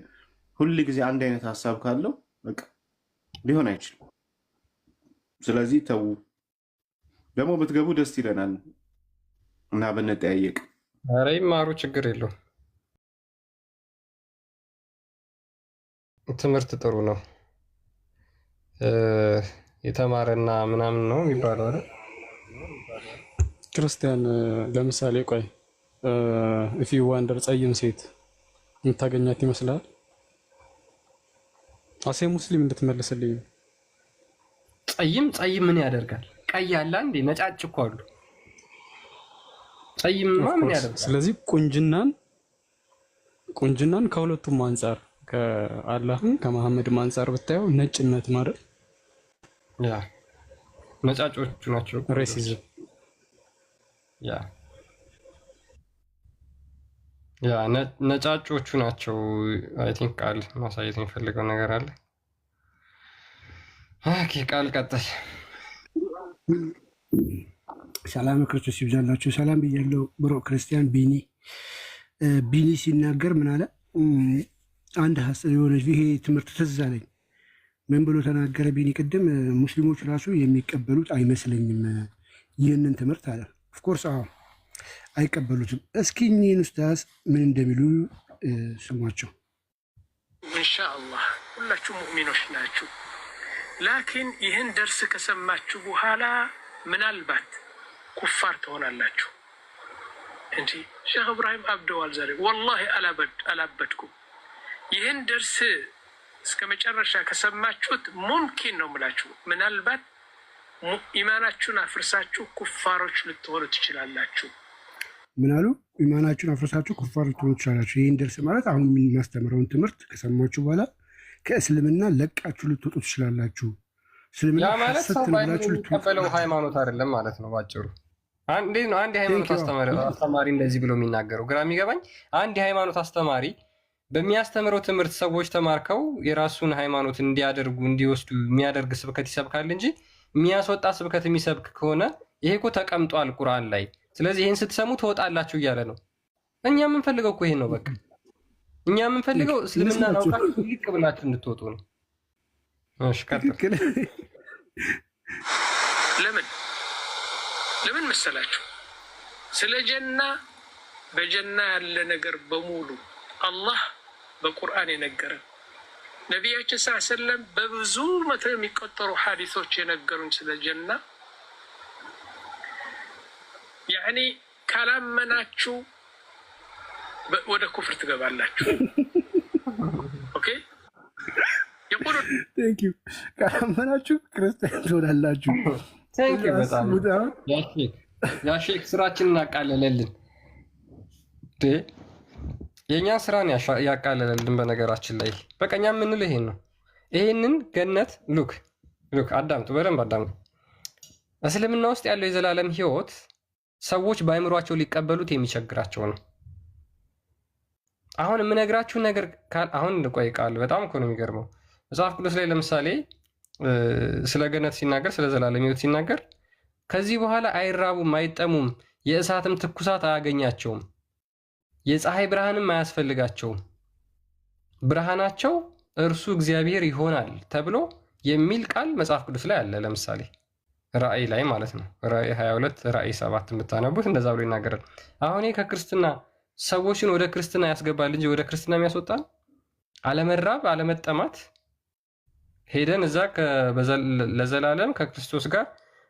ሁል ጊዜ አንድ አይነት ሀሳብ ካለው በቃ ሊሆን አይችልም። ስለዚህ ተዉ። ደግሞ ብትገቡ ደስ ይለናል እና ብንጠያየቅ። ኧረ ይማሩ፣ ችግር የለውም። ትምህርት ጥሩ ነው። የተማረና ምናምን ነው የሚባለው አይደል? ክርስቲያን ለምሳሌ ቆይ ኢፍ ዩ ዋንደር ጸይም ሴት የምታገኛት ይመስላል? አሴ ሙስሊም እንድትመልስልኝ። ጸይም ምን ያደርጋል? ቀይ አለ እንዴ? ነጫጭ እኮ አሉ። ጸይም ምን ያደርጋል? ስለዚህ ቁንጅናን ከሁለቱም አንጻር ከአላህም ከመሐመድም አንጻር ብታየው ነጭነት ማለት ያ ነጫጮቹ ናቸው። ሬሲዝም ያ ነጫጮቹ ናቸው። አይ ቲንክ ቃል ማሳየት የሚፈልገው ነገር አለ። ኦኬ ቃል ቀጣይ። ሰላም ክርስቶስ ይብዛላችሁ። ሰላም ብያለሁ ብሮ ክርስቲያን ቢኒ ሲናገር ምን አለ? አንድ ሀሳብ የሆነች ይሄ ትምህርት ትዝ አለኝ። ምን ብሎ ተናገረ ቢኒ ቅድም? ሙስሊሞች ራሱ የሚቀበሉት አይመስለኝም ይህንን ትምህርት አለ። ኦፍኮርስ አይቀበሉትም። እስኪ እኚህን ኡስታዝ ምን እንደሚሉ ስሟቸው። ኢንሻአላህ ሁላችሁ ሙእሚኖች ናችሁ። ላኪን ይህን ደርስ ከሰማችሁ በኋላ ምናልባት ኩፋር ትሆናላችሁ እንጂ ሼክ እብራሂም አብደዋል ዛሬ። ወላሂ አላበድኩም። ይህን ደርስ እስከ መጨረሻ ከሰማችሁት ሙምኪን ነው የምላችሁ ምናልባት ኢማናችሁን አፍርሳችሁ ኩፋሮች ልትሆኑ ትችላላችሁ። ምን አሉ? ኢማናችሁን አፍርሳችሁ ኩፋር ልትሆኑ ትችላላችሁ። ይህን ደርስ ማለት አሁን የምናስተምረውን ትምህርት ከሰማችሁ በኋላ ከእስልምና ለቃችሁ ልትወጡ ትችላላችሁ። ያ ማለት ሰው የሚቀበለው ሃይማኖት አይደለም ማለት ነው ባጭሩ። እንዴት ነው አንድ የሃይማኖት አስተማሪ እንደዚህ ብሎ የሚናገረው? ግራ የሚገባኝ አንድ የሃይማኖት አስተማሪ በሚያስተምረው ትምህርት ሰዎች ተማርከው የራሱን ሃይማኖት እንዲያደርጉ እንዲወስዱ የሚያደርግ ስብከት ይሰብካል እንጂ የሚያስወጣ ስብከት የሚሰብክ ከሆነ ይሄ እኮ ተቀምጧል ቁርአን ላይ። ስለዚህ ይህን ስትሰሙ ትወጣላችሁ እያለ ነው። እኛ የምንፈልገው እኮ ይሄን ነው። በቃ እኛ የምንፈልገው እስልምና አውቃችሁ ልቅ ብላችሁ እንድትወጡ ነው። እሺ ቀጥል። ለምን መሰላችሁ? ስለ ጀና በጀና ያለ ነገር በሙሉ አላህ በቁርአን የነገረን፣ ነቢያችን ሰለም በብዙ መቶ የሚቆጠሩ ሐዲሶች የነገሩን ስለ ጀና። ያኒ ካላመናችሁ ወደ ኩፍር ትገባላችሁ። ኦኬ ይቆሉ ካላመናችሁ ክርስቲያን ትሆናላችሁ። በጣም ያ ሼክ ስራችንን እናቃለለልን። የእኛን ስራን ያቃለለልን። በነገራችን ላይ በቃ እኛ የምንለው ይሄን ነው። ይሄንን ገነት ሉክ አዳምጡ፣ በደንብ አዳምጡ። እስልምና ውስጥ ያለው የዘላለም ህይወት ሰዎች በአይምሯቸው ሊቀበሉት የሚቸግራቸው ነው። አሁን የምነግራችሁ ነገር አሁን ቆይ ቃል በጣም እኮ ነው የሚገርመው። መጽሐፍ ቅዱስ ላይ ለምሳሌ ስለ ገነት ሲናገር ስለ ዘላለም ሕይወት ሲናገር ከዚህ በኋላ አይራቡም፣ አይጠሙም፣ የእሳትም ትኩሳት አያገኛቸውም፣ የፀሐይ ብርሃንም አያስፈልጋቸውም፣ ብርሃናቸው እርሱ እግዚአብሔር ይሆናል ተብሎ የሚል ቃል መጽሐፍ ቅዱስ ላይ አለ። ለምሳሌ ራእይ ላይ ማለት ነው። ራእይ 22 ራእይ 7 የምታነቡት እንደዛ ብሎ ይናገራል። አሁን ከክርስትና ሰዎችን ወደ ክርስትና ያስገባል እንጂ ወደ ክርስትና የሚያስወጣ አለመራብ፣ አለመጠማት ሄደን እዛ ለዘላለም ከክርስቶስ ጋር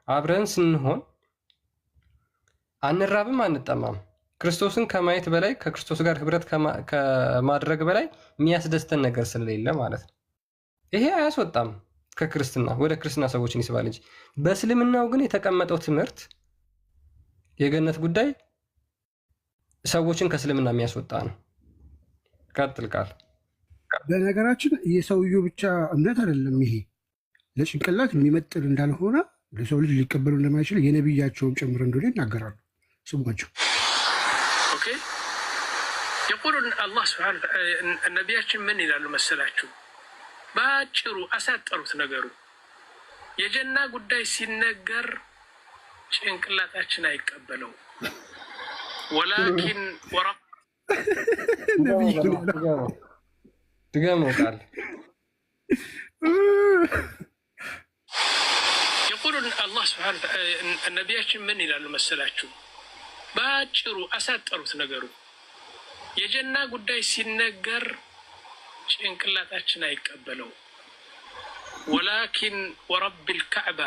አብረን ስንሆን አንራብም፣ አንጠማም። ክርስቶስን ከማየት በላይ ከክርስቶስ ጋር ህብረት ከማድረግ በላይ የሚያስደስተን ነገር ስለሌለ ማለት ነው። ይሄ አያስወጣም ከክርስትና ወደ ክርስትና ሰዎችን ይስባል እንጂ። በእስልምናው ግን የተቀመጠው ትምህርት የገነት ጉዳይ ሰዎችን ከእስልምና የሚያስወጣ ነው። ቀጥል ቃል። በነገራችን የሰውየው ብቻ እምነት አይደለም ይሄ ለጭንቅላት የሚመጥን እንዳልሆነ ለሰው ልጅ ሊቀበሉ እንደማይችል የነቢያቸውን ጭምር እንደሆነ ይናገራሉ። ስሟቸው። ኦኬ የቁሉን አላህ ስብሐነ ነቢያችን ምን ይላሉ መሰላችሁ? በአጭሩ አሳጠሩት ነገሩ። የጀና ጉዳይ ሲነገር ጭንቅላታችን አይቀበለው ወላኪን ወረብ ድገመው ቃል የቁሉን አላህ ስብሐነ ነቢያችን ምን ይላሉ መሰላችሁ? በአጭሩ አሳጠሩት ነገሩ። የጀና ጉዳይ ሲነገር ጭንቅላታችን አይቀበለው ወላኪን ወረቢል ከዕባ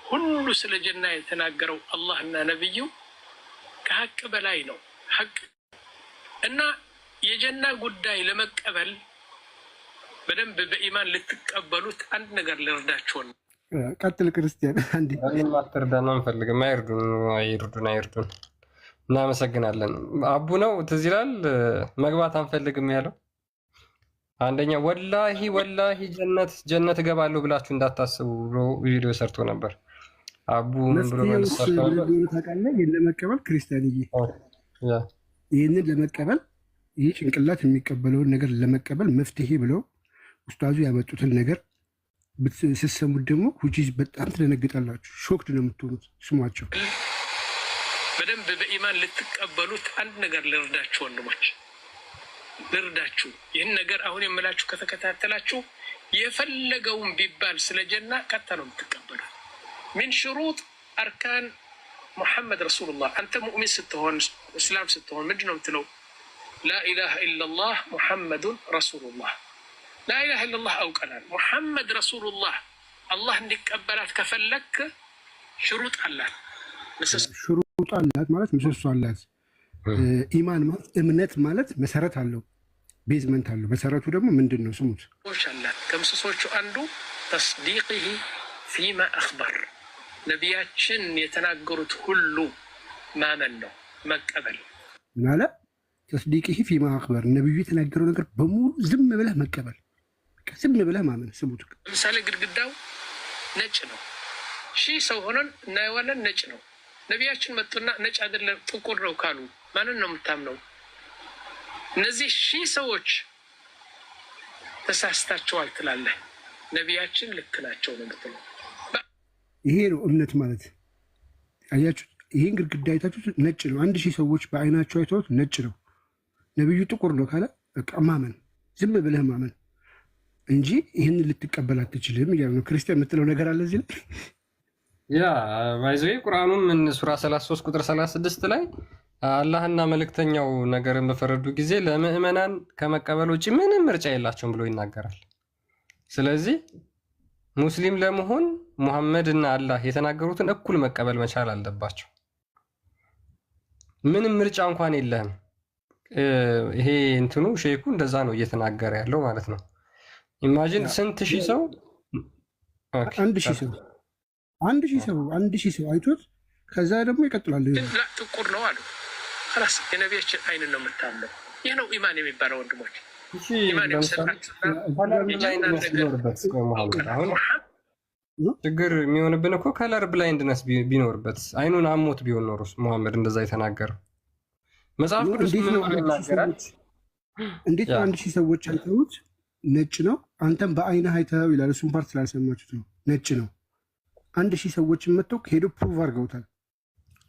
ሁሉ ስለ ጀና የተናገረው አላህና ነብዩ ከሐቅ በላይ ነው። ሐቅ እና የጀና ጉዳይ ለመቀበል በደንብ በኢማን ልትቀበሉት አንድ ነገር ልርዳችሁ ነው። ቀጥል ክርስቲያን። አንዴ ማትርዳና አንፈልግም። አይርዱን። እናመሰግናለን። አቡ ነው ትዝ ይላል መግባት አንፈልግም ያለው አንደኛ ወላሂ ጀነት እገባለሁ ብላችሁ እንዳታስቡ ብሎ ቪዲዮ ሰርቶ ነበር። አቡ ምን ብሎ መልሰርቶ ነበር? ይህን ለመቀበል ክርስቲያንዬ ይህንን ለመቀበል ይህ ጭንቅላት የሚቀበለውን ነገር ለመቀበል መፍትሄ ብለው ኡስታዙ ያመጡትን ነገር ስትሰሙት ደግሞ ሁጂዝ በጣም ትደነግጣላችሁ። ሾክድ ነው የምትሆኑት። ስሟቸው። በደንብ በኢማን ልትቀበሉት አንድ ነገር ልርዳችሁ ወንድሞች፣ ልርዳችሁ። ይህን ነገር አሁን የምላችሁ ከተከታተላችሁ የፈለገውን ቢባል ስለ ጀና ቀጥታ ነው የምትቀበሉት። ሚን ሽሩጥ አርካን ሙሐመድ ረሱሉላህ። አንተ ሙእሚን ስትሆን እስላም ስትሆን ምንድን ነው የምትለው? ላኢላሃ ኢላላህ ሙሐመዱን ረሱሉላህ። ላኢላሃ ኢላላህ አውቀናል። ሙሐመድ ረሱሉላህ አላህ እንዲቀበላት ከፈለክ ሽሩጥ አላት፣ ሽሩጥ አላት ማለት ምሰሶ አላት። ኢማን ማለት እምነት ማለት መሰረት አለው፣ ቤዝመንት አለው። መሰረቱ ደግሞ ምንድን ነው? ስሙት። አላት ከምሰሶቹ አንዱ ተስዲቅህ ፊማ አክበር፣ ነቢያችን የተናገሩት ሁሉ ማመን ነው፣ መቀበል። ምን አለ? ተስዲቅህ ፊማ አክበር፣ ነቢዩ የተናገረው ነገር በሙሉ ዝም ብለህ መቀበል፣ ዝም ብለህ ማመን። ስሙት። ለምሳሌ ግድግዳው ነጭ ነው፣ ሺህ ሰው ሆነን እናየዋለን፣ ነጭ ነው። ነቢያችን መጡና ነጭ አይደለም ጥቁር ነው ካሉ ማንን ነው የምታምነው? እነዚህ ሺህ ሰዎች ተሳስታቸዋል ትላለህ፣ ነቢያችን ልክ ናቸው ነው የምትለው። ይሄ ነው እምነት ማለት። አያችሁ፣ ይሄን ግድግዳ አይታችሁት ነጭ ነው። 1000 ሰዎች በአይናቸው አይተውት ነጭ ነው። ነቢዩ ጥቁር ነው ካለ በቃ ማመን፣ ዝም ብለህ ማመን እንጂ ይህንን ልትቀበል አትችልም እያሉ ነው። ክርስቲያን የምትለው ነገር አለ እዚህ ላይ። ያ ባይዘይ ቁርአኑም ምን ሱራ 33 ቁጥር 36 ላይ አላህና መልእክተኛው ነገርን በፈረዱ ጊዜ ለምእመናን ከመቀበል ውጭ ምንም ምርጫ የላቸውም ብሎ ይናገራል። ስለዚህ ሙስሊም ለመሆን ሙሐመድ እና አላህ የተናገሩትን እኩል መቀበል መቻል አለባቸው። ምንም ምርጫ እንኳን የለህም። ይሄ እንትኑ ሼኩ እንደዛ ነው እየተናገረ ያለው ማለት ነው። ኢማጂን ስንት ሺህ ሰው 1000 ሰው አይቶት ከዛ ደግሞ ይቀጥላል። ጥቁር ነው አሉ። خلاص የነቢያችን አይን ነው የምታምነው። ይህ ነው ኢማን የሚባለው ወንድሞች። ችግር የሚሆንብን እኮ ከለር ብላይንድነስ ቢኖርበት አይኑን አሞት ቢሆን ኖሮ ሙሐመድ እንደዛ የተናገረው። መጽሐፍ ቅዱስ ምን ብሎ ይናገራል? እንዴት አንድ ሺህ ሰዎች አይተውት ነጭ ነው፣ አንተም በአይንህ አይተኸው ይላል። እሱም ፓርት ስላልሰማችሁት ነው። ነጭ ነው። 1000 ሰዎችን መጥተው ሄዶ ፕሩቭ አድርገውታል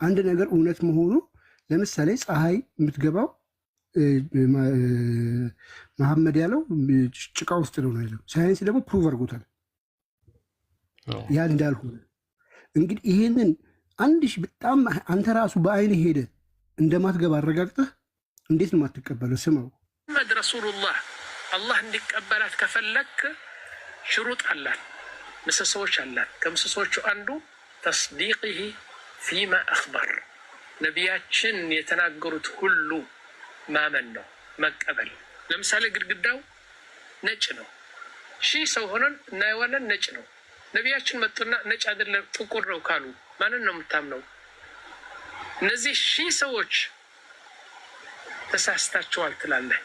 አንድ ነገር እውነት መሆኑ። ለምሳሌ ፀሐይ የምትገባው መሐመድ ያለው ጭቃ ውስጥ ነው ያለው። ሳይንስ ደግሞ ፕሩቭ አድርጎታል ያ እንዳልሆነ። እንግዲህ ይሄንን 1000 በጣም አንተ ራሱ በአይን ሄደ እንደማትገባ አረጋግጠህ እንዴት ነው የማትቀበለው? ስማው መሐመድ ረሱሉላህ አላህ እንዲቀበላት ከፈለክ ሽሩጥ አላት፣ ምሰሶዎች አላት። ከምሰሶቹ አንዱ ተስዲቅህ ፊማ አኽበር፣ ነቢያችን የተናገሩት ሁሉ ማመን ነው፣ መቀበል። ለምሳሌ ግድግዳው ነጭ ነው፣ 1000 ሰው ሆነን እናየዋለን፣ ነጭ ነው። ነቢያችን መጡና ነጭ አይደለም ጥቁር ነው ካሉ ማንን ነው የምታምነው? እነዚህ 1000 ሰዎች ተሳስታቸዋል ትላለህ፣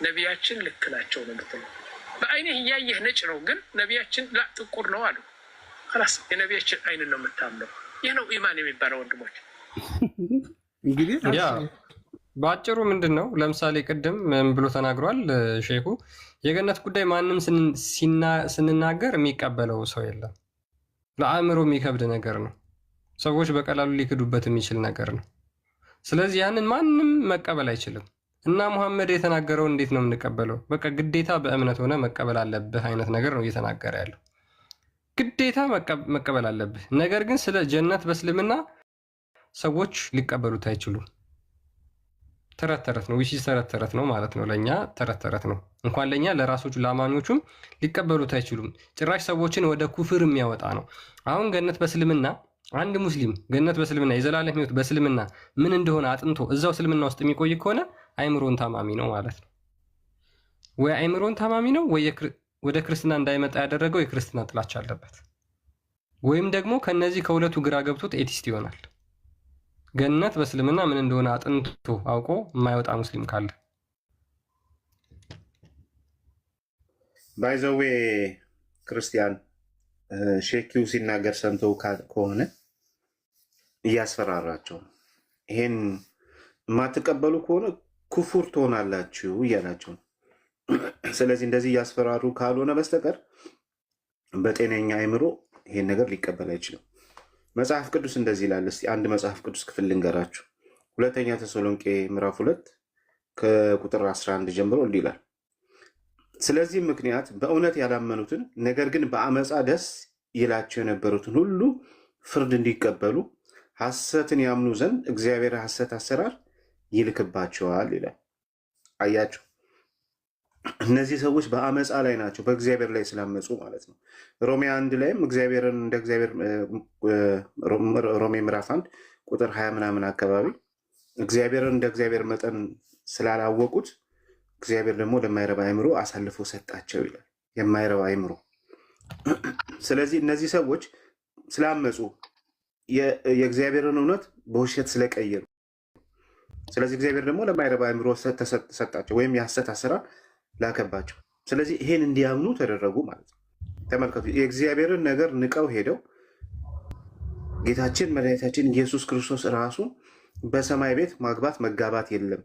ነቢያችን ልክ ናቸው ነው የምትለው። በአይንህ እያየህ ነጭ ነው፣ ግን ነቢያችን ላ ጥቁር ነው አሉ። خلاص የነቢያችን አይን ነው የምታምነው። ይህ ነው ኢማን የሚባለው ወንድሞች። እንግዲህ ያ በአጭሩ ምንድን ነው? ለምሳሌ ቅድም ምን ብሎ ተናግሯል ሼኹ? የገነት ጉዳይ ማንም ስንናገር የሚቀበለው ሰው የለም። ለአእምሮ የሚከብድ ነገር ነው። ሰዎች በቀላሉ ሊክዱበት የሚችል ነገር ነው። ስለዚህ ያንን ማንም መቀበል አይችልም። እና ሙሐመድ የተናገረው እንዴት ነው የምንቀበለው? በቃ ግዴታ በእምነት ሆነ መቀበል አለብህ አይነት ነገር ነው እየተናገረ ያለው። ግዴታ መቀበል አለብህ። ነገር ግን ስለ ጀነት በእስልምና ሰዎች ሊቀበሉት አይችሉም። ተረት ተረት ነው፣ ዊች ተረት ተረት ነው ማለት ነው። ለእኛ ተረት ተረት ነው። እንኳን ለእኛ ለራሶቹ ለአማኞቹም ሊቀበሉት አይችሉም። ጭራሽ ሰዎችን ወደ ኩፍር የሚያወጣ ነው። አሁን ገነት በእስልምና አንድ ሙስሊም ገነት በእስልምና የዘላለም ሕይወት በእስልምና ምን እንደሆነ አጥንቶ እዛው እስልምና ውስጥ የሚቆይ ከሆነ አይምሮን ታማሚ ነው ማለት ነው። ወይ አይምሮን ታማሚ ነው፣ ወይ ወደ ክርስትና እንዳይመጣ ያደረገው የክርስትና ጥላቻ አለበት፣ ወይም ደግሞ ከነዚህ ከሁለቱ ግራ ገብቶት ኤቲስት ይሆናል። ገነት በእስልምና ምን እንደሆነ አጥንቶ አውቆ የማይወጣ ሙስሊም ካለ ባይዘዌ ክርስቲያን ሼኪው ሲናገር ሰምተው ከሆነ እያስፈራራቸው ነው። ይሄን የማትቀበሉ ከሆነ ኩፉር ትሆናላችሁ እያላቸው ነው። ስለዚህ እንደዚህ እያስፈራሩ ካልሆነ በስተቀር በጤነኛ አይምሮ ይሄን ነገር ሊቀበል አይችልም። መጽሐፍ ቅዱስ እንደዚህ ይላል። እስቲ አንድ መጽሐፍ ቅዱስ ክፍል ልንገራችሁ። 2 ተሰሎንቄ ምዕራፍ 2 ከቁጥር 11 ጀምሮ እንዲህ ይላል። ስለዚህ ምክንያት በእውነት ያላመኑትን ነገር ግን በአመፃ ደስ ይላቸው የነበሩትን ሁሉ ፍርድ እንዲቀበሉ ሐሰትን ያምኑ ዘንድ እግዚአብሔር ሐሰት አሰራር ይልክባቸዋል ይላል። አያቸው፣ እነዚህ ሰዎች በአመፃ ላይ ናቸው፣ በእግዚአብሔር ላይ ስላመፁ ማለት ነው። ሮሜ 1 ላይም እግዚአብሔርን እንደ እግዚአብሔር ሮሜ ምዕራፍ 1 ቁጥር 20 ምናምን አካባቢ እግዚአብሔርን እንደ እግዚአብሔር መጠን ስላላወቁት እግዚአብሔር ደግሞ ለማይረባ አእምሮ አሳልፎ ሰጣቸው ይላል። የማይረባ አእምሮ። ስለዚህ እነዚህ ሰዎች ስላመፁ የእግዚአብሔርን እውነት በውሸት ስለቀየሩ፣ ስለዚህ እግዚአብሔር ደግሞ ለማይረባ አእምሮ ሰጣቸው፣ ወይም የሐሰት አሰራር ላከባቸው። ስለዚህ ይሄን እንዲያምኑ ተደረጉ ማለት ነው። ተመልከቱ፣ የእግዚአብሔርን ነገር ንቀው ሄደው ጌታችን መድኃኒታችን ኢየሱስ ክርስቶስ ራሱ በሰማይ ቤት ማግባት መጋባት የለም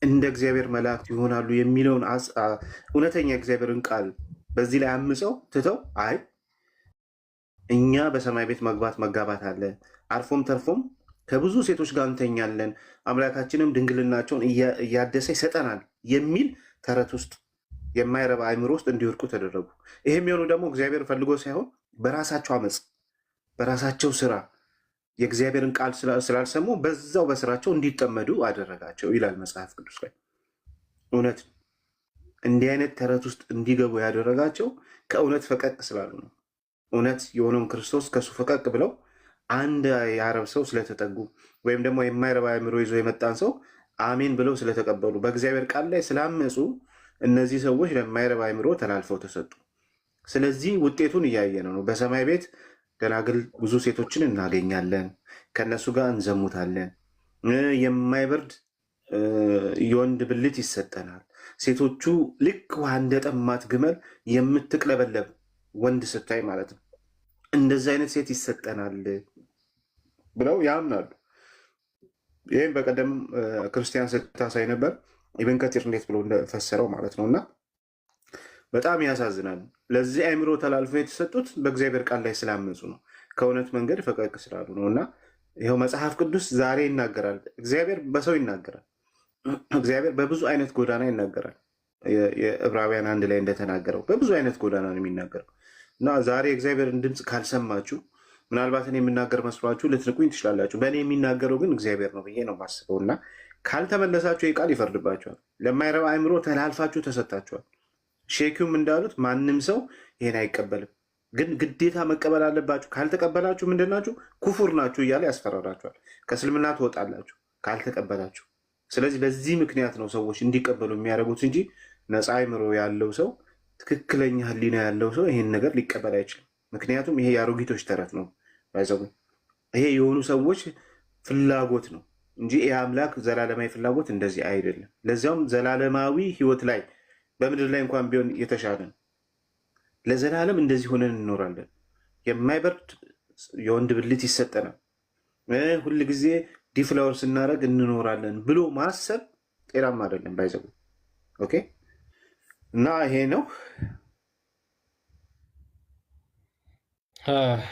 እንደ እግዚአብሔር መላእክት ይሆናሉ የሚለውን እውነተኛ እግዚአብሔርን ቃል በዚህ ላይ አምፀው ትተው አይ እኛ በሰማይ ቤት መግባት መጋባት አለ፣ አልፎም ተርፎም ከብዙ ሴቶች ጋር እንተኛለን፣ አምላካችንም ድንግልናቸውን እያደሰ ይሰጠናል የሚል ተረት ውስጥ የማይረባ አእምሮ ውስጥ እንዲወድቁ ተደረጉ። ይህም የሆኑ ደግሞ እግዚአብሔር ፈልጎ ሳይሆን በራሳቸው አመፅ፣ በራሳቸው ስራ የእግዚአብሔርን ቃል ስላልሰሙ በዛው በስራቸው እንዲጠመዱ አደረጋቸው ይላል መጽሐፍ ቅዱስ ላይ። እውነት እንዲህ አይነት ተረት ውስጥ እንዲገቡ ያደረጋቸው ከእውነት ፈቀቅ ስላሉ ነው። እውነት የሆነውን ክርስቶስ ከሱ ፈቀቅ ብለው አንድ የአረብ ሰው ስለተጠጉ ወይም ደግሞ የማይረባ አእምሮ ይዞ የመጣን ሰው አሜን ብለው ስለተቀበሉ በእግዚአብሔር ቃል ላይ ስላመፁ እነዚህ ሰዎች ለማይረባ አእምሮ ተላልፈው ተሰጡ። ስለዚህ ውጤቱን እያየን ነው። በሰማይ ቤት ደናግል ብዙ ሴቶችን እናገኛለን፣ ከነሱ ጋር እንዘሙታለን፣ የማይበርድ የወንድ ብልት ይሰጠናል። ሴቶቹ ልክ ውሃ እንደጠማት ግመል የምትቅለበለብ ወንድ ስታይ ማለት ነው፣ እንደዚህ አይነት ሴት ይሰጠናል ብለው ያምናሉ። ይህም በቀደም ክርስቲያን ስታሳይ ነበር። ኢብን ከቲር እንዴት ብሎ እንደፈሰረው ማለት ነው። እና በጣም ያሳዝናል። ለዚህ አእምሮ ተላልፎ የተሰጡት በእግዚአብሔር ቃል ላይ ስላመፁ ነው፣ ከእውነት መንገድ ፈቀቅ ስላሉ ነው። እና ይኸው መጽሐፍ ቅዱስ ዛሬ ይናገራል። እግዚአብሔር በሰው ይናገራል። እግዚአብሔር በብዙ አይነት ጎዳና ይናገራል። የዕብራውያን 1 ላይ እንደተናገረው በብዙ አይነት ጎዳና ነው የሚናገረው። እና ዛሬ እግዚአብሔርን ድምፅ ካልሰማችሁ ምናልባት እኔ የምናገር መስሏችሁ ልትንቁኝ ትችላላችሁ። በእኔ የሚናገረው ግን እግዚአብሔር ነው ብዬ ነው የማስበው። እና ካልተመለሳችሁ ይህ ቃል ይፈርድባችኋል። ለማይረባ አእምሮ ተላልፋችሁ ተሰጥታችኋል። ሼኪውም እንዳሉት ማንም ሰው ይሄን አይቀበልም፣ ግን ግዴታ መቀበል አለባችሁ። ካልተቀበላችሁ ምንድናችሁ? ኩፉር ናችሁ እያለ ያስፈራራችኋል። ከእስልምና ትወጣላችሁ ካልተቀበላችሁ። ስለዚህ በዚህ ምክንያት ነው ሰዎች እንዲቀበሉ የሚያደርጉት እንጂ ነፃ አእምሮ ያለው ሰው፣ ትክክለኛ ሕሊና ያለው ሰው ይሄን ነገር ሊቀበል አይችልም። ምክንያቱም ይሄ የአሮጊቶች ተረት ነው። ባይዘው ይሄ የሆኑ ሰዎች ፍላጎት ነው እንጂ የአምላክ ዘላለማዊ ፍላጎት እንደዚህ አይደለም። ለዚያውም ዘላለማዊ ሕይወት ላይ በምድር ላይ እንኳን ቢሆን የተሻለ ነው። ለዘላለም እንደዚህ ሆነን እንኖራለን። የማይበርድ የወንድ ብልት ይሰጠናል። ሁል ጊዜ ዲፍላወር ስናደርግ እንኖራለን ብሎ ማሰብ ጤናማ አይደለም። ባይዘው ኦኬ። እና ይሄ ነው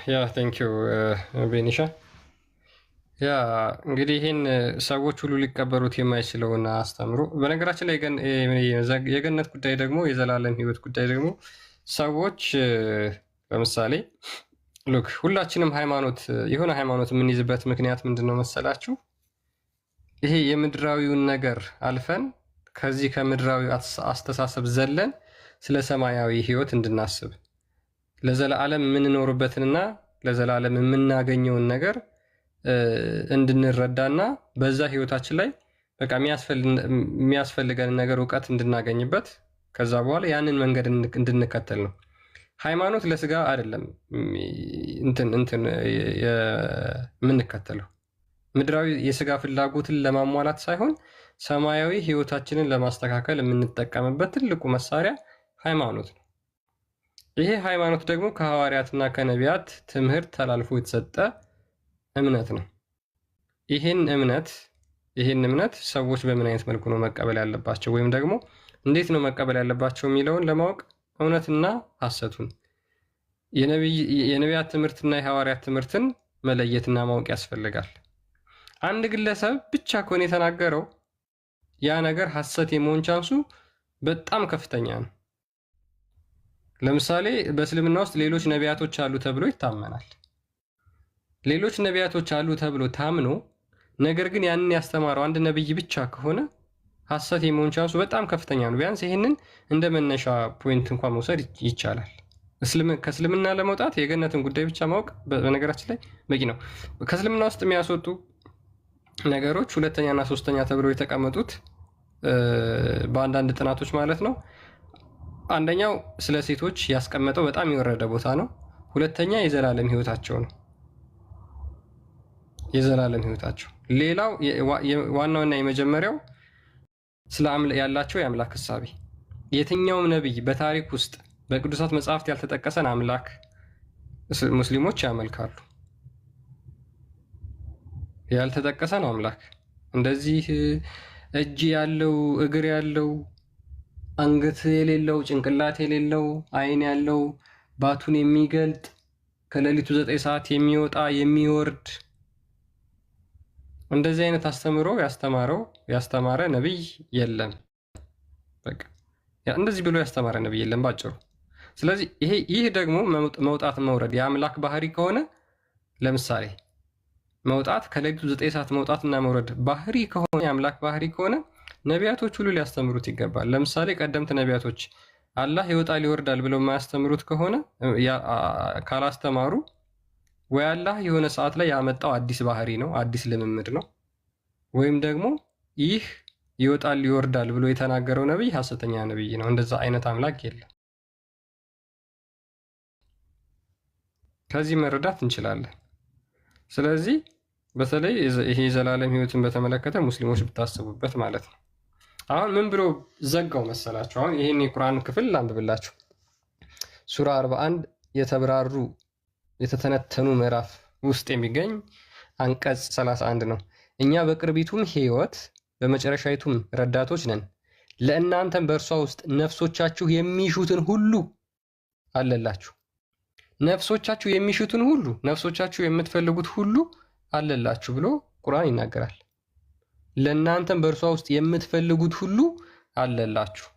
ያ ቴንኪው ቤኒሻ። ያ እንግዲህ ይህን ሰዎች ሁሉ ሊቀበሉት የማይችለውን አስተምሮ፣ በነገራችን ላይ የገነት ጉዳይ ደግሞ የዘላለም ሕይወት ጉዳይ ደግሞ ሰዎች ለምሳሌ ሉክ ሁላችንም የሆነ ሃይማኖት የምንይዝበት ምክንያት ምንድን ነው መሰላችሁ? ይሄ የምድራዊውን ነገር አልፈን ከዚህ ከምድራዊ አስተሳሰብ ዘለን ስለ ሰማያዊ ሕይወት እንድናስብ ለዘላለም የምንኖርበትንና ለዘላለም የምናገኘውን ነገር እንድንረዳና በዛ ህይወታችን ላይ በቃ የሚያስፈልገን ነገር እውቀት እንድናገኝበት ከዛ በኋላ ያንን መንገድ እንድንከተል ነው። ሃይማኖት ለስጋ አይደለም የምንከተለው ምድራዊ የስጋ ፍላጎትን ለማሟላት ሳይሆን ሰማያዊ ህይወታችንን ለማስተካከል የምንጠቀምበት ትልቁ መሳሪያ ሃይማኖት ነው። ይሄ ሃይማኖት ደግሞ ከሐዋርያትና ከነቢያት ትምህርት ተላልፎ የተሰጠ እምነት ነው። ይህን እምነት ሰዎች በምን አይነት መልኩ ነው መቀበል ያለባቸው ወይም ደግሞ እንዴት ነው መቀበል ያለባቸው የሚለውን ለማወቅ እውነትና ሐሰቱን የነቢያት ትምህርትና የሐዋርያት ትምህርትን መለየትና ማወቅ ያስፈልጋል። አንድ ግለሰብ ብቻ ከሆነ የተናገረው ያ ነገር ሐሰት የመሆን ቻንሱ በጣም ከፍተኛ ነው። ለምሳሌ በእስልምና ውስጥ ሌሎች ነቢያቶች አሉ ተብሎ ይታመናል። ሌሎች ነቢያቶች አሉ ተብሎ ታምኖ ነገር ግን ያንን ያስተማረው አንድ ነብይ ብቻ ከሆነ ሐሰት የመሆን ቻንሱ በጣም ከፍተኛ ነው። ቢያንስ ይህንን እንደ መነሻ ፖይንት እንኳን መውሰድ ይቻላል። ከእስልምና ለመውጣት የገነትን ጉዳይ ብቻ ማወቅ በነገራችን ላይ በቂ ነው። ከእስልምና ውስጥ የሚያስወጡ ነገሮች ሁለተኛና ሶስተኛ ተብለው የተቀመጡት በአንዳንድ ጥናቶች ማለት ነው። አንደኛው ስለ ሴቶች ያስቀመጠው በጣም የወረደ ቦታ ነው። ሁለተኛ የዘላለም ህይወታቸው ነው። የዘላለም ህይወታቸው። ሌላው ዋናውና የመጀመሪያው ያላቸው የአምላክ ሕሳቤ። የትኛውም ነቢይ በታሪክ ውስጥ በቅዱሳት መጽሐፍት ያልተጠቀሰን አምላክ ሙስሊሞች ያመልካሉ። ያልተጠቀሰን አምላክ እንደዚህ እጅ ያለው እግር ያለው አንገት የሌለው ጭንቅላት የሌለው አይን ያለው ባቱን የሚገልጥ ከሌሊቱ 9 ሰዓት የሚወጣ የሚወርድ እንደዚህ አይነት አስተምሮ ያስተማረ ነብይ የለም። በቃ እንደዚህ ብሎ ያስተማረ ነብይ የለም ባጭሩ። ስለዚህ ይህ ደግሞ መውጣት መውረድ የአምላክ ባህሪ ከሆነ ለምሳሌ መውጣት ከሌሊቱ 9 ሰዓት መውጣትና መውረድ ባህሪ ከሆነ የአምላክ ባህሪ ከሆነ ነቢያቶች ሁሉ ሊያስተምሩት ይገባል። ለምሳሌ ቀደምት ነቢያቶች አላህ ይወጣል ይወርዳል ብለው የማያስተምሩት ከሆነ ካላስተማሩ ወይ አላህ የሆነ ሰዓት ላይ ያመጣው አዲስ ባህሪ ነው፣ አዲስ ልምምድ ነው፣ ወይም ደግሞ ይህ ይወጣል ይወርዳል ብሎ የተናገረው ነብይ ሐሰተኛ ነብይ ነው። እንደዛ አይነት አምላክ የለም። ከዚህ መረዳት እንችላለን። ስለዚህ በተለይ ይሄ የዘላለም ህይወትን በተመለከተ ሙስሊሞች ብታስቡበት ማለት ነው። አሁን ምን ብሎ ዘጋው መሰላችሁ? አሁን ይህን የቁርአን ክፍል ላንብብላችሁ። ሱራ 41 የተብራሩ የተተነተኑ ምዕራፍ ውስጥ የሚገኝ አንቀጽ 31 ነው። እኛ በቅርቢቱም ህይወት በመጨረሻይቱም ረዳቶች ነን። ለእናንተም በእርሷ ውስጥ ነፍሶቻችሁ የሚሹትን ሁሉ አለላችሁ። ነፍሶቻችሁ የሚሹትን ሁሉ፣ ነፍሶቻችሁ የምትፈልጉት ሁሉ አለላችሁ ብሎ ቁርአን ይናገራል። ለእናንተም በእርሷ ውስጥ የምትፈልጉት ሁሉ አለላችሁ።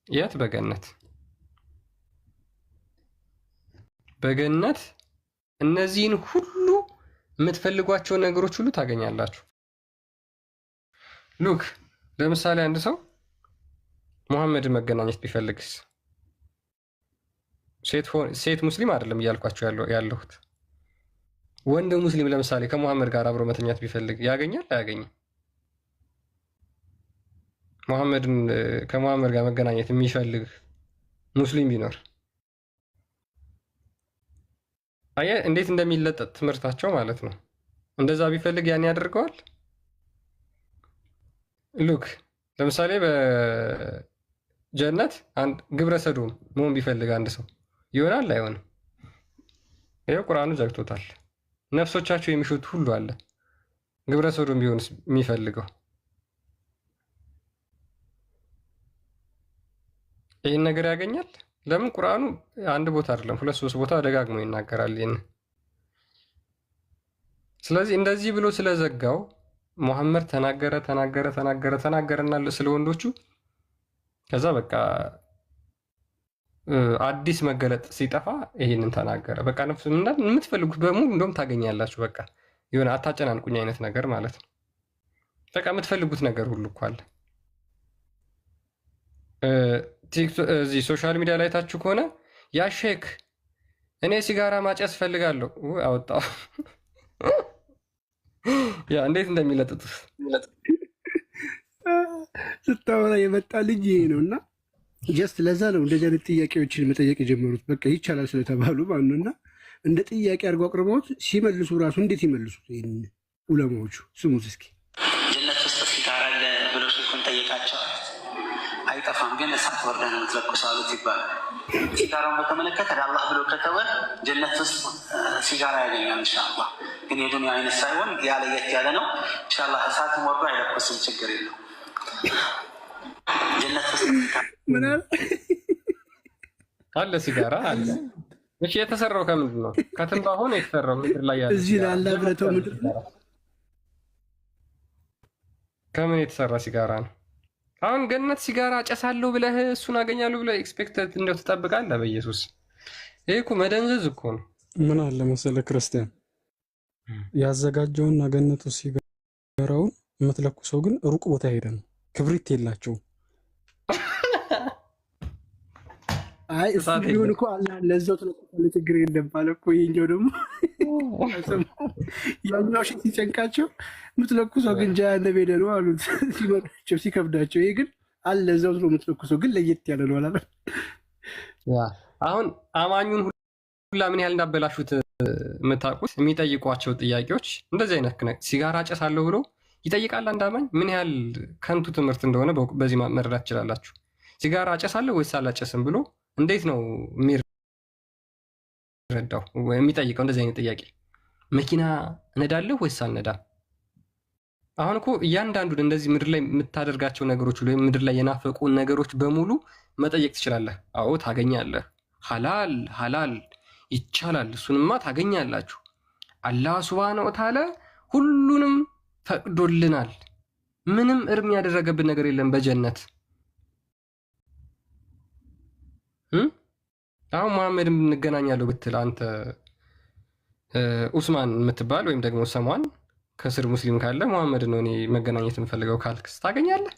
የት? በገነት። በገነት እነዚህን ሁሉ የምትፈልጓቸውን ነገሮች ሁሉ ታገኛላችሁ። ሉክ ለምሳሌ አንድ ሰው ሙሐመድን መገናኘት ቢፈልግስ? ሴት ሙስሊም አይደለም እያልኳቸው ያለሁት፣ ወንድ ሙስሊም ለምሳሌ ከሙሐመድ ጋር አብሮ መተኛት ቢፈልግ ያገኛል? አያገኝም? ከሙሐመድ ጋር መገናኘት የሚፈልግ ሙስሊም ቢኖር አየህ እንዴት እንደሚለጠጥ ትምህርታቸው ማለት ነው። እንደዛ ቢፈልግ ያን ያደርገዋል? ሉክ ለምሳሌ በጀነት አንድ ግብረ ሰዶም መሆን ቢፈልግ አንድ ሰው ይሆናል? አይሆንም? ይኸው ቁርአኑ ዘግቶታል። ነፍሶቻቸው የሚሹት ሁሉ አለ። ግብረ ሰዶም ቢሆንስ የሚፈልገው? ይህን ነገር ያገኛል? ለምን? ቁርአኑ አንድ ቦታ አይደለም 2-3 ቦታ ደጋግሞ ይናገራል ይህን። ስለዚህ እንደዚህ ብሎ ስለዘጋው ሙሐመድ ተናገረና ስለ ወንዶቹ ከዛ በቃ አዲስ መገለጥ ሲጠፋ ይሄንን ተናገረ። በቃ ነፍስ የምትፈልጉት በሙሉ እንደውም ታገኛላችሁ። በቃ የሆነ አታጨናንቁኝ አይነት ነገር ማለት ነው። በቃ የምትፈልጉት ነገር ሁሉ እኮ አለ። እዚህ ሶሻል ሚዲያ ላይ ታችሁ ከሆነ ያ ሼክ እኔ ሲጋራ ማጨስ ፈልጋለሁ አወጣው። ያ እንዴት እንደሚለጥጡት ስታወራ የመጣ ልጅ ይሄ ነው። እና ጀስት ለዛ ነው እንደዚህ አይነት ጥያቄዎችን መጠየቅ የጀመሩት። በቃ ይቻላል ስለተባሉ ማለት ነው። እና እንደ ጥያቄ አድርጎ አቅርበውት ሲመልሱ ራሱ እንዴት ይመልሱት? ይህን ዑለማዎቹ ስሙት እስኪ። ጀነት ውስጥ ሲጋራ አለ ብለው ሼኹን ጠየቃቸዋል። አይጠፋም ግን እሳት ወርዳ ነው የምትለኩስ አሉት ይባላል። ሲጋራውን በተመለከተ ለአላህ ብሎ ከተወ ጀነት ውስጥ ሲጋራ ያገኛል ኢንሻአላህ። ግን የዱንያ አይነት ሳይሆን ያ ለየት ያለ ነው ኢንሻአላህ። እሳትም ወርዶ አይለኩስም፣ ችግር የለው። ጀነት ውስጥ ምን አለ? ሲጋራ አለ። እሺ የተሰራው ከምንድን ነው? ከትንባሆ ነው የተሰራው። ምድር ላይ ያለ እዚህ ላለ ብለተው ምድር ከምን የተሰራ ሲጋራ ነው? አሁን ገነት ሲጋራ አጨሳለሁ ብለህ እሱን አገኛለሁ ብለህ ኤክስፔክተድ እንደው ትጠብቃለህ? በኢየሱስ ይሄ እኮ መደንዘዝ እኮ ነው። ምን አለ መሰለህ ክርስቲያን ያዘጋጀውና ገነቱ ሲጋራውን የምትለኩሰው ግን ሩቅ ቦታ ሄደ ነው። ክብሪት የላቸውም። አይ እሱ ቢሆን እኮ አላህ ለዛው ተለቆለ ችግር የለም ባለ እኮ። ይሄኛው ደግሞ ያኛው ሺ ሲጨንቃቸው የምትለኩሰው ግን ጀሃነም ሄደ ነው አሉት ሲመጣቸው ሲከብዳቸው። ይሄ ግን አለ እዛው ነው የምትለኩሰው፣ ግን ለየት ያለ ነው አላለ። አሁን አማኙን ሁላ ምን ያህል እንዳበላሹት የምታውቁት የሚጠይቋቸው ጥያቄዎች እንደዚህ አይነት ሲጋራ አጨሳለሁ ብሎ ይጠይቃል አንድ አማኝ። ምን ያህል ከንቱ ትምህርት እንደሆነ በዚህ መረዳት ትችላላችሁ። ሲጋራ አጨሳለሁ ወይስ አላጨስም ብሎ እንዴት ነው የሚረዳው የሚጠይቀው እንደዚህ አይነት ጥያቄ? መኪና እነዳለሁ ወይስ አልነዳም? አሁን እኮ እያንዳንዱን እንደዚህ ምድር ላይ የምታደርጋቸው ነገሮች ወይም ምድር ላይ የናፈቁ ነገሮች በሙሉ መጠየቅ ትችላለህ። አዎ ታገኛለህ። ሐላል ይቻላል፣ እሱንማ ታገኛላችሁ። አላህ ሱብሃነሁ ወተዓላ ሁሉንም ፈቅዶልናል። ምንም እርም ያደረገብን ነገር የለም በጀነት። አሁን መሐመድን እንገናኛለሁ ብትል አንተ ኡስማን የምትባል ወይም ደግሞ ሰሟን ከስር ሙስሊም ካለ መሐመድ ነው እኔ መገናኘት የምፈልገው ካልክስ ታገኛለህ?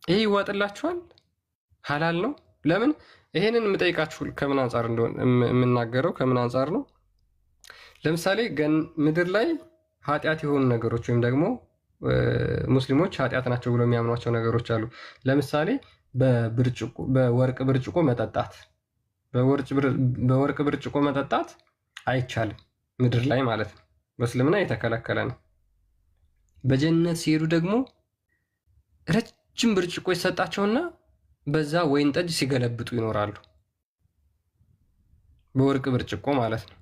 ይሄ ይዋጥላችኋል? ሐላል ነው። ለምን ይሄንን የምጠይቃችሁ ከምን አንጻር እንደሆነ የምናገረው ከምን አንጻር ነው? ለምሳሌ ምድር ላይ ኃጢአት የሆኑ ነገሮች ወይም ደግሞ ሙስሊሞች ኃጢአት ናቸው ብሎ የሚያምኗቸው ነገሮች አሉ። ለምሳሌ በወርቅ ብርጭቆ መጠጣት። በወርቅ ብርጭቆ መጠጣት አይቻልም ምድር ላይ ማለት ነው። በእስልምና የተከለከለ ነው። በጀነት ሲሄዱ ደግሞ ረጅም ብርጭቆ ይሰጣቸውና በዛ ወይን ጠጅ ሲገለብጡ ይኖራሉ። በወርቅ ብርጭቆ ማለት ነው።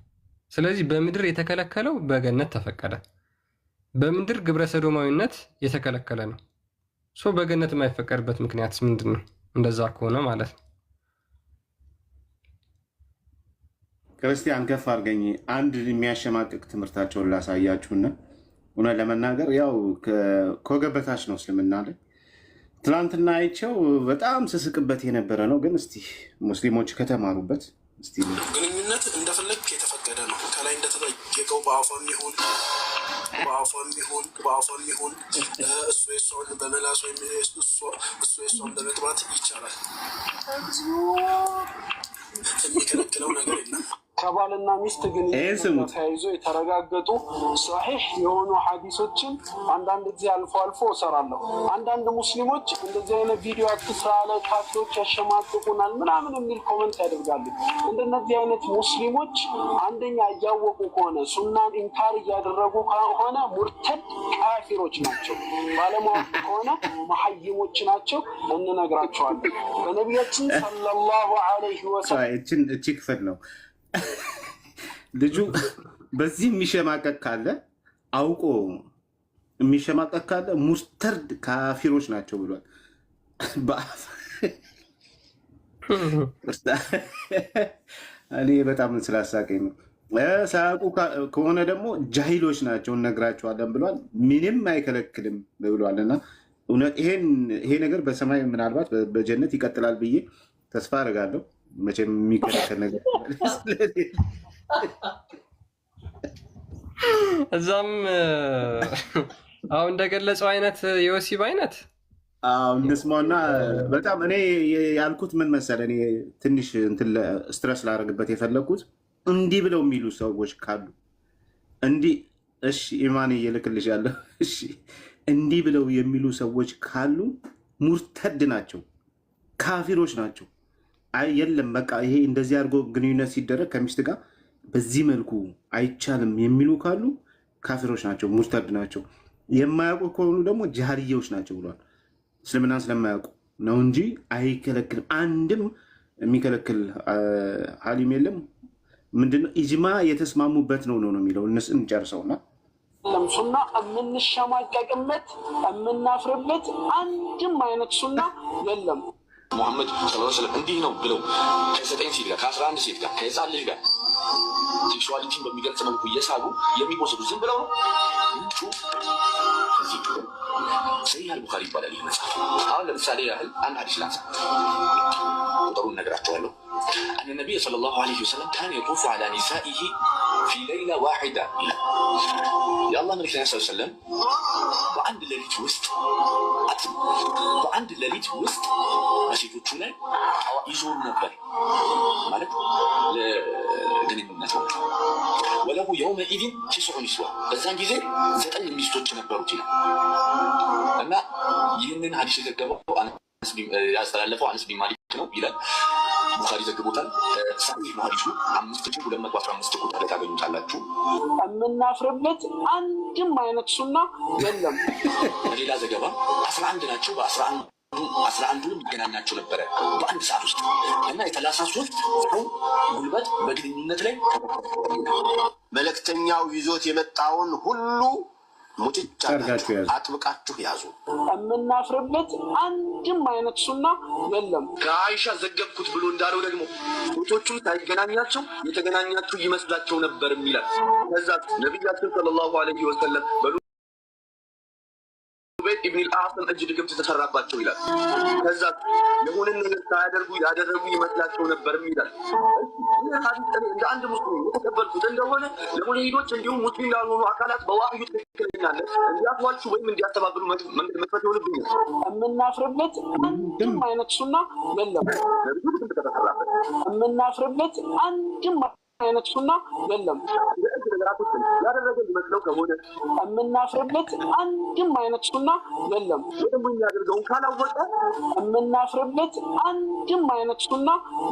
ስለዚህ በምድር የተከለከለው በገነት ተፈቀደ። በምድር ግብረ ሰዶማዊነት የተከለከለ ነው። በገነት የማይፈቀድበት ምክንያት ምንድን ነው? እንደዛ ከሆነ ማለት ነው። ክርስቲያን ከፍ አድርገኝ። አንድ የሚያሸማቅቅ ትምህርታቸውን ላሳያችሁና እውነት ለመናገር ያው ከወገብ በታች ነው እስልምና ላይ ትናንትና አይቼው በጣም ስስቅበት የነበረ ነው። ግን እስቲ ሙስሊሞች ከተማሩበት እስቲ ግንኙነት እንደፈለግ የተፈቀደ ነው። ከላይ እንደተጠየቀው በአፏም ይሁን እሱ የሷን በመላስ ወይም እሱ የሷን በመጥባት ይቻላል። የሚከለክለው ነገር የለም። ከባልና ሚስት ግንኙነት ተያይዞ የተረጋገጡ ሰሒሕ የሆኑ ሐዲሶችን አንዳንድ ጊዜ አልፎ አልፎ እሰራለሁ። አንዳንድ ሙስሊሞች እንደዚህ አይነት ቪዲዮ አትስራ ላይ ካፊሮች ያሸማቅቁናል ምናምን የሚል ኮመንት ያደርጋሉ። እንደነዚህ አይነት ሙስሊሞች አንደኛ እያወቁ ከሆነ ሱናን ኢንካር እያደረጉ ከሆነ ሙርተድ ካፊሮች ናቸው። ባለማወቅ ከሆነ መሐይሞች ናቸው። እንነግራቸዋለን። በነቢያችን ሰለላሁ ዐለይሂ ወሰለም እቺ ክፍል ነው ልጁ በዚህ የሚሸማቀቅ ካለ አውቆ የሚሸማቀቅ ካለ ሙርተድ ካፊሮች ናቸው ብሏል። እኔ በጣም ስላሳቀኝ ነው። ሳያውቁ ከሆነ ደግሞ ጃሂሎች ናቸው እነግራቸዋለን ብሏል። ምንም አይከለክልም ብሏል። እና እውነት ይሄ ነገር በሰማይ ምናልባት በጀነት ይቀጥላል ብዬ ተስፋ አደርጋለሁ። መቼም የሚከለከል ነገር እዛም አሁን እንደገለጸው አይነት የወሲብ አይነት እንስማውና በጣም እኔ ያልኩት ምን መሰለህ፣ እኔ ትንሽ ስትረስ ላደርግበት የፈለግኩት እንዲህ ብለው የሚሉ ሰዎች ካሉ እንዲህ እሺ፣ ኢማኔ እየልክልሻለሁ። እሺ፣ እንዲህ ብለው የሚሉ ሰዎች ካሉ ሙርተድ ናቸው፣ ካፊሮች ናቸው። አይ የለም በቃ ይሄ እንደዚህ አድርጎ ግንኙነት ሲደረግ ከሚስት ጋር በዚህ መልኩ አይቻልም የሚሉ ካሉ ካፊሮች ናቸው፣ ሙርተድ ናቸው። የማያውቁ ከሆኑ ደግሞ ጃህልዮች ናቸው ብሏል። እስልምናን ስለማያውቁ ነው እንጂ አይከለክልም። አንድም የሚከለክል ሀሊም የለም። ምንድነው ኢጅማ የተስማሙበት ነው ነው የሚለው። እንጨርሰውና ሱና የምንሸማቀቅበት የምናፍርበት አንድም አይነት ሱና የለም። ሙሐመድ ሰለላሁ ዐለይሂ ወሰለም እንዲህ ነው ብለው ከ9 ሴት ጋር ከ11 ሴት ጋር ከህፃን ልጅ ጋር ሴክሹዋሊቲን በሚገልጽ መልኩ እየሳሉ የሚወስዱ ዝም ብለው ነው። ሰሒህ አልቡኻሪ ይባላል ይህ መጽሐፍ። አሁን ለምሳሌ ያህል አንድ ሀዲስ ላንሳ፣ ቁጥሩን እነግራቸዋለሁ። አን ነቢይ ሰለላሁ ዐለይሂ ወሰለም ካነ የጡፉ ዐላ ኒሳኢሂ ፊ ለይላ ዋሒዳ ይላል። የአላህ መልእክተኛ ሰለላሁ ዐለይሂ ወሰለም በአንድ ሌሊት ውስጥ በሴቶቹ ላይ ይዞሩ ነበር ማለት ለግንኙነት ነው። ወለሁ የውመኢዝን ቲስዑ ኒስዋ፣ በዛን ጊዜ 9 ሚስቶች ነበሩት ይላል። እና ይህንን ሀዲስ የዘገበው ያስተላለፈው አነስ ቢን ማሊክ ነው ይላል። ቡኻሪ ዘግቦታል። ሰሒህ ነው ሀዲሱ 5215 ቁጥር ላይ ታገኙታላችሁ። የምናፍርበት አንድም አይነት ሱና የለም። በሌላ ዘገባ 11 ናቸው። በ11ዱም ይገናኛቸው ነበረ በአንድ ሰዓት ውስጥ እና የ33 ሰው ጉልበት በግንኙነት ላይ መልእክተኛው ይዞት የመጣውን ሁሉ ሙጭጭ አጥብቃችሁ ያዙ። የምናፍርበት አንድም አይነት ሱና የለም። ከአይሻ ዘገብኩት ብሎ እንዳለው ደግሞ ሴቶቹን ሳይገናኛቸው የተገናኛችሁ ይመስላቸው ነበር ይላል። ከዛ ነቢያችን ሰለላሁ ዐለይሂ ወሰለም ዑበይድ ኢብን አልዓስም እጅ ድግምት ተሰራባቸው ይላል። ከዛ የሆነን ነገር ሳያደርጉ ያደረጉ ይመስላቸው ነበርም ይላል። ይህ ሐዲስ እኔ እንደ አንድ ሙስሊም የተቀበልኩት እንደሆነ ለሙልሂዶች እንዲሁም ሙስሊም ላልሆኑ አካላት በዋህዩ ትክክለኛለ እንዲያቷችሁ ወይም እንዲያስተባብሉ መንገድ መክፈት ይሆንብኛል። የምናፍርበት አንድም አይነት ሱና የለም። የምናፍርበት አንድም አይነት ሱና የለም። ያደረገ ሊመስለው ከሆነ የምናፍርበት አንድም አይነት ሱና የለም። ደግሞ የሚያደርገውን ካላወቀ የምናፍርበት አንድም አይነት ሱና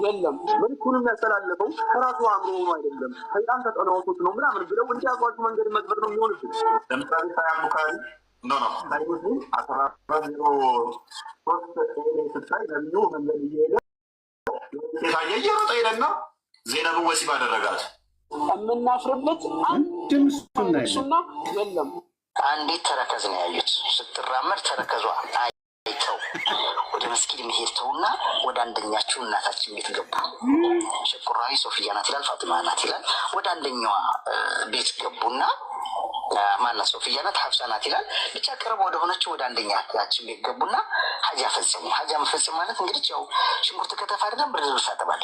የለም። መልኩንም ያስተላለፈው ከራሱ አእምሮ ሆኖ አይደለም፣ ሰይጣን ተጠናወቶት ነው ምናምን ብለው እንዲያጓችሁ መንገድ መግበር ነው የሚሆንብን። ለምሳሌ ሳያ ቡኻሪ ሳይሙስሊም 1403 ስታይ ነቢዩ መንገድ እየሄደ የታየ እየሮጠ ሄደና ዜናብን ወሲብ አደረጋት። የምናፍርበት አንድም ሱና የለም። አንዲት ተረከዝ ነው ያዩት ስትራመድ ተረከዟ መስጊድ መሄድ ተውና ወደ አንደኛችሁ እናታችን ቤት ገቡ። ሸቁራዊ ሶፊያ ናት ይላል፣ ፋጢማ ናት ይላል። ወደ አንደኛዋ ቤት ገቡና ማና ሶፊያ ናት ሀብሳ ናት ይላል። ብቻ ቅርብ ወደ ሆነችው ወደ አንደኛችን ቤት ገቡና ሀጃ ፈጸሙ። ሀጃ መፈጸም ማለት እንግዲህ ያው ሽንኩርት ከተፍ አይደለም ብርድ ልብስ አጠባል።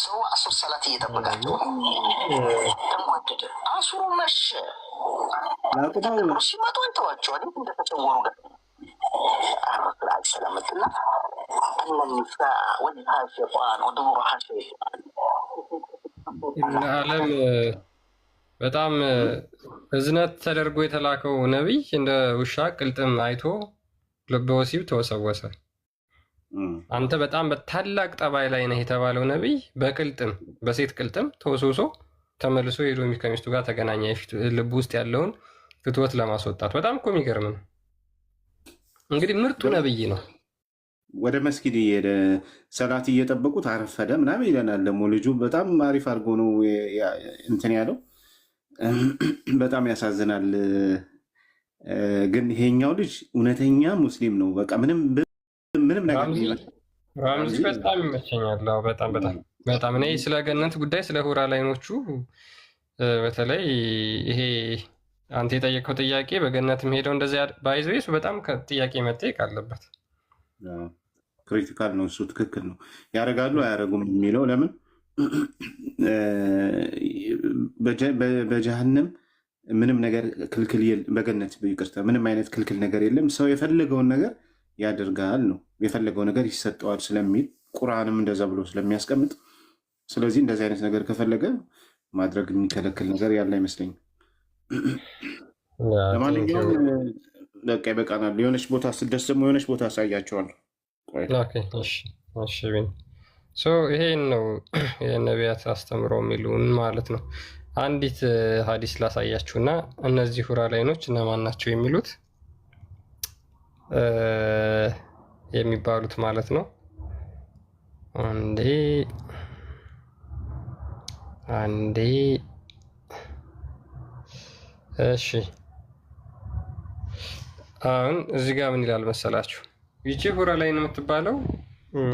ሰው አሱር ሰላት እየጠበቃቸው ደግሞ ወደደ። አሱሩ መሸ። ሲመጡ አይተዋቸዋል እንደተጨወሩ ጋር ሰላመትና እነኒሳ ወጅሃ ሸይጣን ወድቡረሃ ሸይጣን ዓለም በጣም እዝነት ተደርጎ የተላከው ነቢይ እንደ ውሻ ቅልጥም አይቶ ልበ ወሲብ ተወሰወሰ። አንተ በጣም በታላቅ ጠባይ ላይ ነህ የተባለው ነቢይ በቅልጥም በሴት ቅልጥም ተወስውሶ ተመልሶ ሄዶ ከሚስቱ ጋር ተገናኘ። ልብ ውስጥ ያለውን ፍትወት ለማስወጣት በጣም እኮ የሚገርም ነው። እንግዲህ ምርጡ ነቢይ ነው። ወደ መስጊድ እየሄደ ሰላት እየጠበቁት አረፈደ ምናምን ይለናል። ደግሞ ልጁ በጣም አሪፍ አድርጎ ነው እንትን ያለው። በጣም ያሳዝናል። ግን ይሄኛው ልጅ እውነተኛ ሙስሊም ነው። በቃ ምንም ነገር ራምዚ በጣም ይመቸኛል። በጣም እኔ ስለ ገነት ጉዳይ ስለ ሁራ ላይኖቹ በተለይ ይሄ አንተ የጠየቀው ጥያቄ በገነትም ሄደው እንደዚያ ባይዘው እሱ በጣም ጥያቄ መጠየቅ አለበት። ክሪቲካል ነው እሱ። ትክክል ነው። ያደርጋሉ አያደርጉም የሚለው ለምን በጀሃነም ምንም ነገር ክልክል በገነት ይቅርታ፣ ምንም አይነት ክልክል ነገር የለም። ሰው የፈለገውን ነገር ያደርጋል ነው፣ የፈለገው ነገር ይሰጠዋል ስለሚል ቁርአንም እንደዛ ብሎ ስለሚያስቀምጥ፣ ስለዚህ እንደዚህ አይነት ነገር ከፈለገ ማድረግ የሚከለክል ነገር ያለ አይመስለኝም። ለማንኛውም በቃ ይበቃናል። የሆነች ቦታ ስደርስ ደግሞ የሆነች ቦታ አሳያቸዋለሁ። ይሄን ነው የነቢያት አስተምሮ የሚሉን ማለት ነው። አንዲት ሀዲስ ላሳያችሁና እነዚህ ሁራ ላይኖች እነማን ናቸው የሚሉት የሚባሉት ማለት ነው። አንዴ እሺ፣ አሁን እዚህ ጋር ምን ይላል መሰላችሁ? ይቺ ሁራ ላይን የምትባለው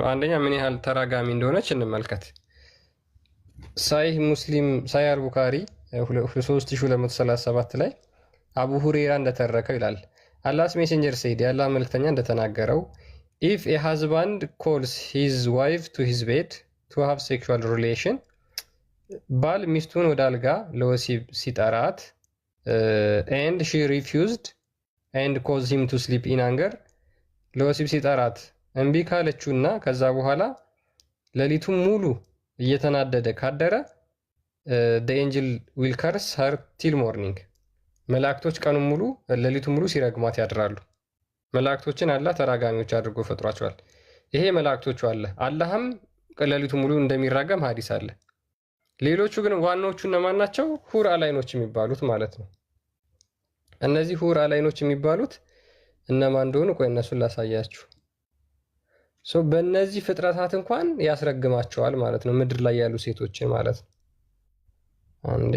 አንደኛ ምን ያህል ተራጋሚ እንደሆነች እንመልከት። ሳይህ ሙስሊም ሳይህ አልቡካሪ 3237 ላይ አቡ ሁሬራ እንደተረከው ይላል አላህስ ሜሴንጀር ሰይድ የአላህ መልክተኛ እንደተናገረው ኢፍ ኤ ሃዝባንድ ኮልስ ሂዝ ዋይፍ ቱ ሂዝ ቤድ ቱ ሃቭ ሴክሹዋል ሪሌሽን፣ ባል ሚስቱን ወደ አልጋ ለወሲብ ሲጠራት ኤንድ ሺ ሪፊውዝድ ኤንድ ኮዝ ሂም ቱ ስሊፕ ኢን አንገር፣ ለወሲብ ሲጠራት እምቢ ካለችውና ከዛ በኋላ ሌሊቱን ሙሉ እየተናደደ ካደረ ኤንጅል ዊል ከርስ ሀር ቲል ሞርኒንግ፣ መላእክቶች ቀኑን ሙሉ ሌሊቱን ሙሉ ሲረግሟት ያድራሉ። መላእክቶችን አላህ ተራጋሚዎች አድርጎ ፈጥሯቸዋል። ይሄ መላእክቶቹ አለ። አላህም ሌሊቱን ሙሉ እንደሚራገም ሀዲስ አለ። ሌሎቹ ግን ዋናዎቹ እነማን ናቸው? ሁር አላይኖች የሚባሉት ማለት ነው። እነዚህ ሁር አላይኖች የሚባሉት እነማን እንደሆኑ ቆይ እነሱን ላሳያችሁ። በእነዚህ ፍጥረታት እንኳን ያስረግማቸዋል ማለት ነው፣ ምድር ላይ ያሉ ሴቶችን ማለት ነው። አንዴ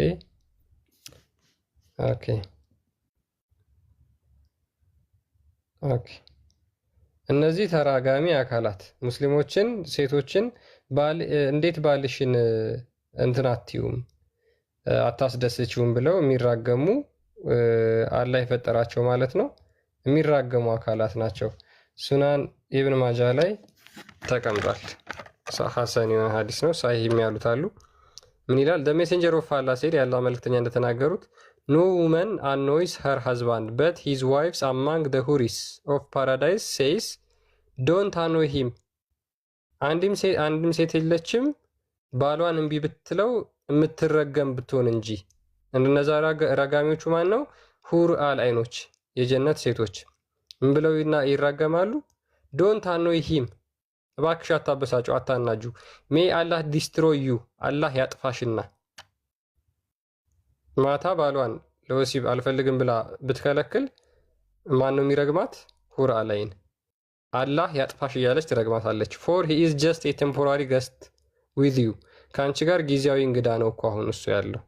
ኦኬ እነዚህ ተራጋሚ አካላት ሙስሊሞችን ሴቶችን እንዴት ባልሽን እንትን አትዩም አታስደስችውም ብለው የሚራገሙ አላህ የፈጠራቸው ማለት ነው፣ የሚራገሙ አካላት ናቸው። ሱናን ኢብን ማጃ ላይ ተቀምጧል። ሐሰን የሆነ ሀዲስ ነው። ሳሂህ የሚያሉት አሉ። ምን ይላል? the messenger of Allah said የአላህ መልክተኛ እንደተናገሩት no woman annoys her husband but his wives among the huris of paradise says don't annoy him። አንድም ሴት የለችም ባሏን እምቢ ብትለው የምትረገም ብትሆን እንጂ። እንደነዛ ረጋሚዎቹ ማን ነው? ሁር አል አይኖች የጀነት ሴቶች ምን ብለው ይራገማሉ? ዶንት አኖይ ሂም፣ እባክሽ አታበሳጩ፣ አታናጁ። ሜይ አላህ ዲስትሮይ ዩ፣ አላህ ያጥፋሽና። ማታ ባሏን ለወሲብ አልፈልግም ብላ ብትከለክል ማን ነው የሚረግማት? ሁር አላይን። አላህ ያጥፋሽ እያለች ትረግማታለች። ፎር ሂ ኢዝ ጀስት ኤ ቴምፖራሪ ገስት ዊዝ ዩ፣ ከአንቺ ጋር ጊዜያዊ እንግዳ ነው እኮ አሁን እሱ ያለው።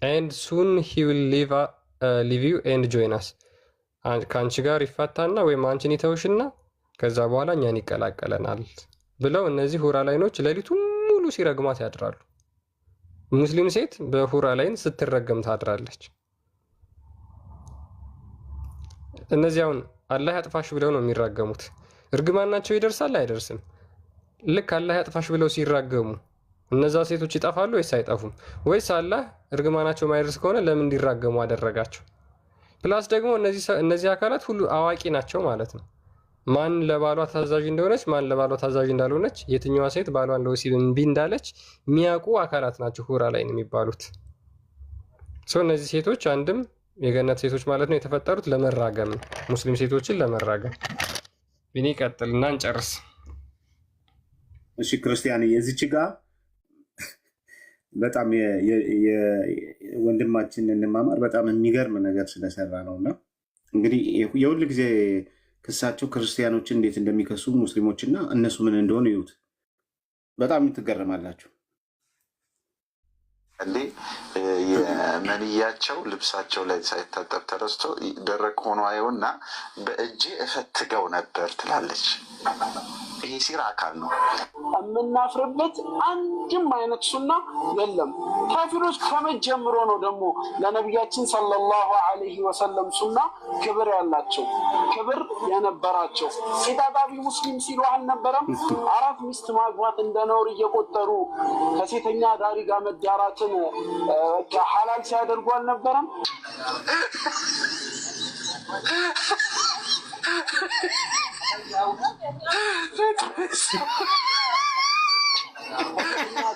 ኤንድ ሱን ሂ ዊል ሊቭ ዩ ኤንድ ጆይን አስ፣ ከአንቺ ጋር ይፋታና ወይም አንቺን ይተውሽና ከዛ በኋላ እኛን ይቀላቀለናል ብለው እነዚህ ሁር አልዓይኖች ሌሊቱን ሙሉ ሲረግሟት ያድራሉ። ሙስሊም ሴት በሁር አልዓይን ስትረገም ታድራለች። እነዚያውን አላህ ያጥፋሽ ብለው ነው የሚራገሙት። እርግማናቸው ይደርሳል አይደርስም? ልክ አላህ ያጥፋሽ ብለው ሲራገሙ እነዛ ሴቶች ይጠፋሉ ወይስ አይጠፉም? ወይስ አላህ እርግማናቸው ማይደርስ ከሆነ ለምን እንዲራገሙ አደረጋቸው? ፕላስ ደግሞ እነዚህ አካላት ሁሉ አዋቂ ናቸው ማለት ነው። ማን ለባሏ ታዛዥ እንደሆነች፣ ማን ለባሏ ታዛዥ እንዳልሆነች፣ የትኛዋ ሴት ባሏን ለወሲብ እምቢ እንዳለች የሚያውቁ አካላት ናቸው ሁር አልዓይን የሚባሉት። እነዚህ ሴቶች አንድም የገነት ሴቶች ማለት ነው የተፈጠሩት ለመራገም ነው፣ ሙስሊም ሴቶችን ለመራገም። ቢኒ ቀጥልና እንጨርስ። እሺ ክርስቲያን የዚች ጋር በጣም ወንድማችን እንማማር በጣም የሚገርም ነገር ስለሰራ ነው። እና እንግዲህ የሁል ጊዜ ክሳቸው ክርስቲያኖችን እንዴት እንደሚከሱ ሙስሊሞችና እነሱ ምን እንደሆኑ ይዩት። በጣም ትገረማላችሁ። እንዴ የመንያቸው ልብሳቸው ላይ ሳይታጠብ ተረስቶ ደረቅ ሆኖ አየውና በእጄ እፈትገው ነበር ትላለች። ይሄ ሲራ አካል ነው። የምናፍርበት አንድም አይነት ሱና የለም። ካፊሮች ከመጀመሩ ነው ደግሞ ለነቢያችን ሰለላሁ ዐለይሂ ወሰለም ሱና ክብር ያላቸው ክብር የነበራቸው። ሲጣጣቢ ሙስሊም ሲሉ አልነበረም? 4 ሚስት ማግባት እንደ ነውር እየቆጠሩ ከሴተኛ ዳሪ ጋር መዳራትን ሐላል ሲያደርጉ አልነበረም?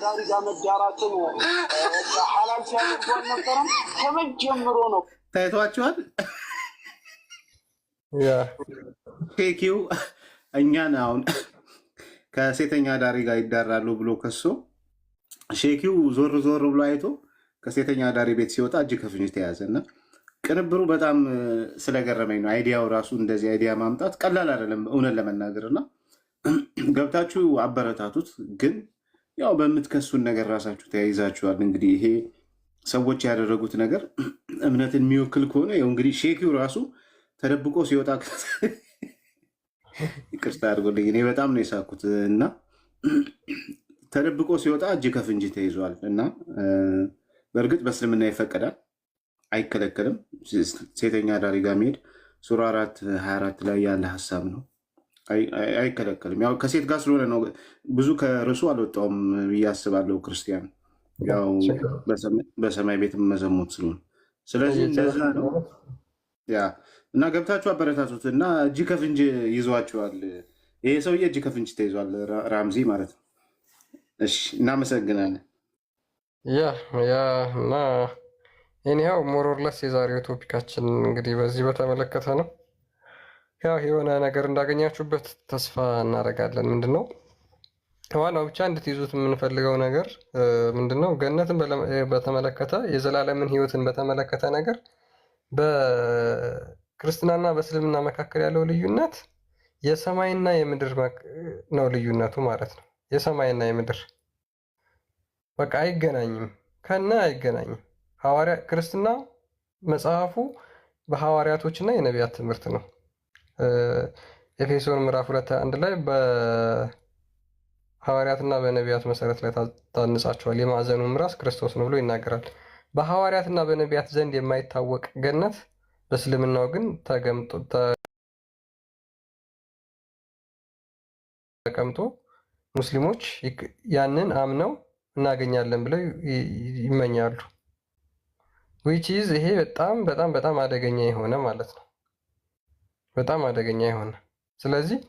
ዳሪ ጋር መዳራትን ሐላል ሲያደርጉ አልነበረም? ከመጀመሩ ነው። ታይቷቸዋል። ቴኪው እኛን አሁን ከሴተኛ ዳሪ ጋር ይዳራሉ ብሎ ከሶ ሼኪው ዞር ዞር ብሎ አይቶ ከሴተኛ ዳሪ ቤት ሲወጣ እጅ ከፍንጅ ተያዘ። እና ቅንብሩ በጣም ስለገረመኝ ነው። አይዲያው ራሱ እንደዚህ አይዲያ ማምጣት ቀላል አይደለም እውነት ለመናገር እና ገብታችሁ አበረታቱት። ግን ያው በምትከሱን ነገር ራሳችሁ ተያይዛችኋል። እንግዲህ ይሄ ሰዎች ያደረጉት ነገር እምነትን የሚወክል ከሆነ ያው እንግዲህ ሼኪው ራሱ ተደብቆ ሲወጣ ይቅርታ አድርጎልኝ እኔ በጣም ነው የሳኩት እና ተደብቆ ሲወጣ እጅ ከፍንጅ ተይዟል። እና በእርግጥ በእስልምና ይፈቀዳል፣ አይከለከልም። ሴተኛ ዳሪ ጋር መሄድ ሱራ 4:24 ላይ ያለ ሀሳብ ነው። አይከለከልም። ያው ከሴት ጋር ስለሆነ ነው። ብዙ ከርሱ አልወጣውም ብዬ አስባለሁ። ክርስቲያን ያው በሰማይ ቤት መዘሙት ስለሆነ ስለዚህ እንደዛ ነው። ያ እና ገብታችሁ አበረታቱት። እና እጅ ከፍንጅ ይዟቸዋል። ይሄ ሰውዬ እጅ ከፍንጅ ተይዟል፣ ራምዚ ማለት ነው። እሺ እናመሰግናለን። ያ እና ኒያው ሞሮርለስ የዛሬው ቶፒካችን እንግዲህ በዚህ በተመለከተ ነው። ያው የሆነ ነገር እንዳገኛችሁበት ተስፋ እናደርጋለን። ምንድነው ዋናው ብቻ እንድትይዙት የምንፈልገው ነገር ምንድነው ገነትን በተመለከተ የዘላለምን ሕይወትን በተመለከተ ነገር በክርስትናና በእስልምና መካከል ያለው ልዩነት የሰማይና የምድር ነው ልዩነቱ ማለት ነው። የሰማይና የምድር በቃ አይገናኝም፣ ከነ አይገናኝም። ክርስትና መጽሐፉ በሐዋርያቶችና የነቢያት ትምህርት ነው። ኤፌሶን ምዕራፍ 2:1 ላይ በሐዋርያትና በነቢያት መሰረት ላይ ታንጻችኋል፣ የማዕዘኑ ራስ ክርስቶስ ነው ብሎ ይናገራል። በሐዋርያትና በነቢያት ዘንድ የማይታወቅ ገነት በእስልምናው ግን ተቀምጦ ሙስሊሞች ያንን አምነው እናገኛለን ብለው ይመኛሉ። ዊች ኢዝ ይሄ በጣም በጣም በጣም አደገኛ የሆነ ማለት ነው። በጣም አደገኛ የሆነ ስለዚህ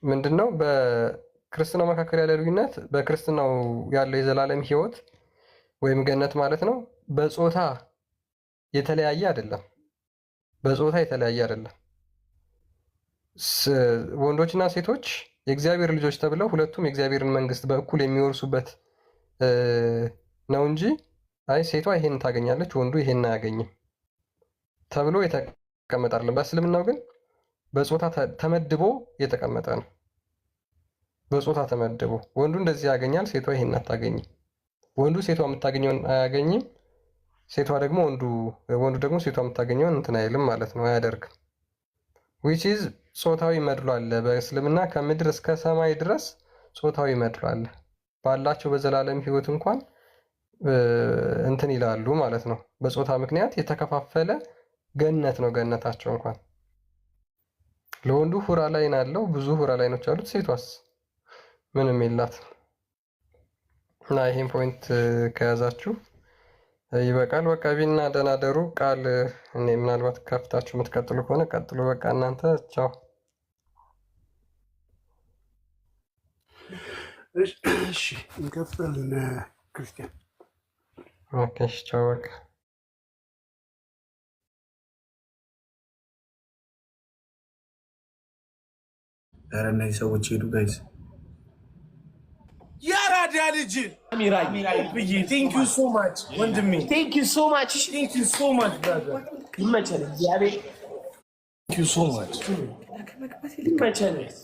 ምንድነው በክርስትናው መካከል ያለ ልዩነት በክርስትናው ያለው የዘላለም ሕይወት ወይም ገነት ማለት ነው በጾታ የተለያየ አይደለም። በጾታ የተለያየ አይደለም። ወንዶችና ሴቶች የእግዚአብሔር ልጆች ተብለው ሁለቱም የእግዚአብሔርን መንግስት በእኩል የሚወርሱበት ነው እንጂ አይ ሴቷ ይሄን ታገኛለች ወንዱ ይሄን አያገኝም ተብሎ የተቀመጠ አይደለም። በእስልምናው ግን በጾታ ተመድቦ የተቀመጠ ነው። በጾታ ተመድቦ ወንዱ እንደዚህ ያገኛል፣ ሴቷ ይሄን አታገኝም። ወንዱ ሴቷ የምታገኘውን አያገኝም፣ ሴቷ ደግሞ ወንዱ ደግሞ ሴቷ የምታገኘውን እንትን አይልም ማለት ነው፣ አያደርግም። which is ጾታዊ መድሎ አለ። በእስልምና ከምድር እስከ ሰማይ ድረስ ጾታዊ መድሎ አለ። ባላቸው በዘላለም ህይወት እንኳን እንትን ይላሉ ማለት ነው። በጾታ ምክንያት የተከፋፈለ ገነት ነው ገነታቸው እንኳን። ለወንዱ ሁራ ላይን አለው፣ ብዙ ሁራ ላይኖች አሉት። ሴቷስ ምንም የላት እና ይሄን ፖይንት ከያዛችሁ ይበቃል። በቃ ቢና ደህና ደሩ። ቃል እኔ ምናልባት ከፍታችሁ የምትቀጥሉ ከሆነ ቀጥሉ። በቃ እናንተ ቻው። እሺ እንከፍታለን ክርስቲያን። ኦኬ ቻው በቃ። ኧረ እነዚህ ሰዎች ሄዱ ጋይዝ። ያራዳ ልጅ አሚራይ ብዬ ቴንክ ዩ ሶ ማች ወንድሜ፣ ቴንክ ዩ ሶ ማች፣ ቴንክ ዩ ሶ ማች ብራዘር። ይመቸን እግዚአብሔር። ቴንክ ዩ ሶ ማች ይመቸን።